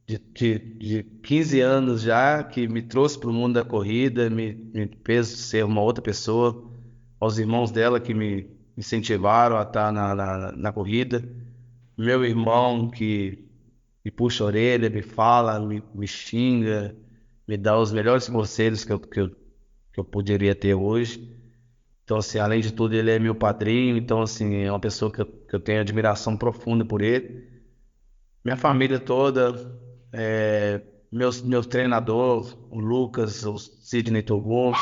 de 15 anos já, que me trouxe para o mundo da corrida, me fez ser uma outra pessoa, aos irmãos dela que me incentivaram a estar na corrida, meu irmão que me puxa a orelha, me fala, me xinga, me dá os melhores conselhos que eu poderia ter hoje. Então, assim, além de tudo, ele é meu padrinho, então, assim, é uma pessoa que eu tenho admiração profunda por ele. Minha família toda, meu treinador, o Lucas, o Sidney Togon,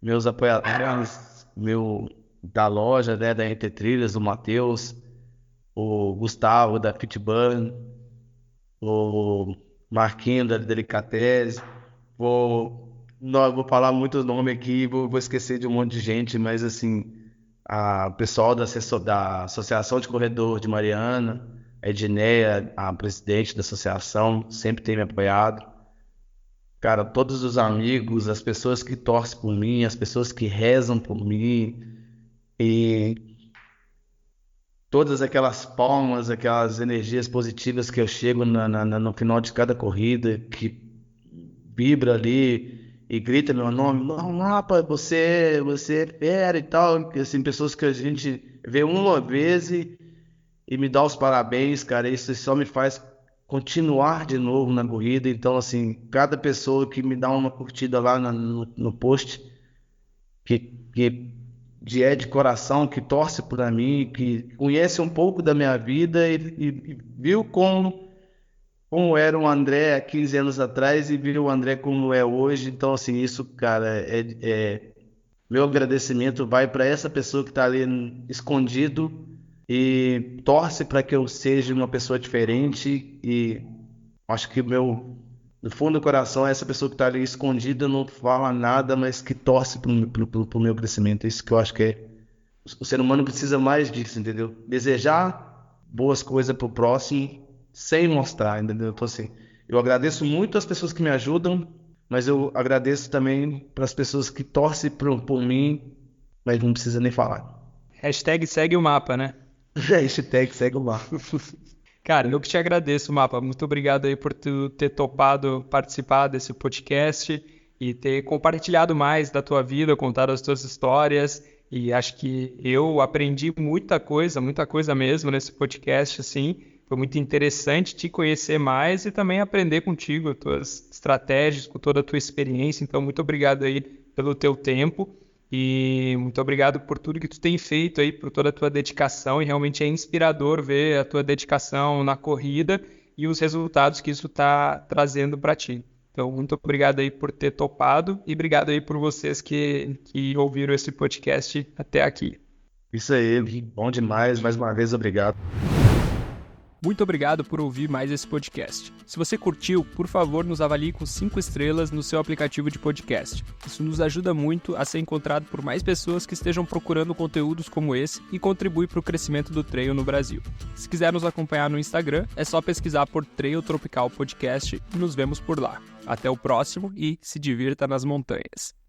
meus apoiadores, meu da loja, né, da Entre Trilhas, o Matheus, o Gustavo da Fitburn, o Marquinho da Delicatessen. Não, vou falar muitos nomes aqui, vou esquecer de um monte de gente, mas assim, o pessoal da Associação de Corredor de Mariana, a Edneia, a presidente da associação, sempre tem me apoiado. Cara, todos os amigos, as pessoas que torcem por mim, as pessoas que rezam por mim, e todas aquelas palmas, aquelas energias positivas que eu chego no final de cada corrida, que vibra ali e grita meu nome, não, rapaz, você é fera e tal, que, assim, pessoas que a gente vê uma vez e me dá os parabéns, cara, isso só me faz continuar de novo na corrida, então, assim, cada pessoa que me dá uma curtida lá no post, que é de coração, que torce por mim, que conhece um pouco da minha vida e viu como era o André há 15 anos atrás e viu o André como é hoje. Então, assim, isso, cara, meu agradecimento vai para essa pessoa que está ali escondido e torce para que eu seja uma pessoa diferente. E acho que no fundo do coração, essa pessoa que está ali escondida não fala nada, mas que torce pro meu crescimento. Isso que eu acho que o ser humano precisa mais disso, entendeu? Desejar boas coisas pro próximo sem mostrar, entendeu? Então, assim, eu agradeço muito as pessoas que me ajudam, mas eu agradeço também para as pessoas que torcem por mim, mas não precisa nem falar. Hashtag segue o mapa, né? Hashtag segue o barco. Cara, eu que te agradeço, Mapa. Muito obrigado aí por tu ter topado participar desse podcast e ter compartilhado mais da tua vida, contado as tuas histórias. E acho que eu aprendi muita coisa mesmo nesse podcast, assim. Foi muito interessante te conhecer mais e também aprender contigo, as tuas estratégias, com toda a tua experiência. Então, muito obrigado aí pelo teu tempo. E muito obrigado por tudo que tu tem feito aí, por toda a tua dedicação. E realmente é inspirador ver a tua dedicação na corrida e os resultados que isso está trazendo para ti. Então, muito obrigado aí por ter topado e obrigado aí por vocês que ouviram esse podcast até aqui. Isso aí, bom demais. Mais uma vez, obrigado. Muito obrigado por ouvir mais esse podcast. Se você curtiu, por favor, nos avalie com 5 estrelas no seu aplicativo de podcast. Isso nos ajuda muito a ser encontrado por mais pessoas que estejam procurando conteúdos como esse e contribui para o crescimento do trail no Brasil. Se quiser nos acompanhar no Instagram, é só pesquisar por Trail Tropical Podcast e nos vemos por lá. Até o próximo e se divirta nas montanhas.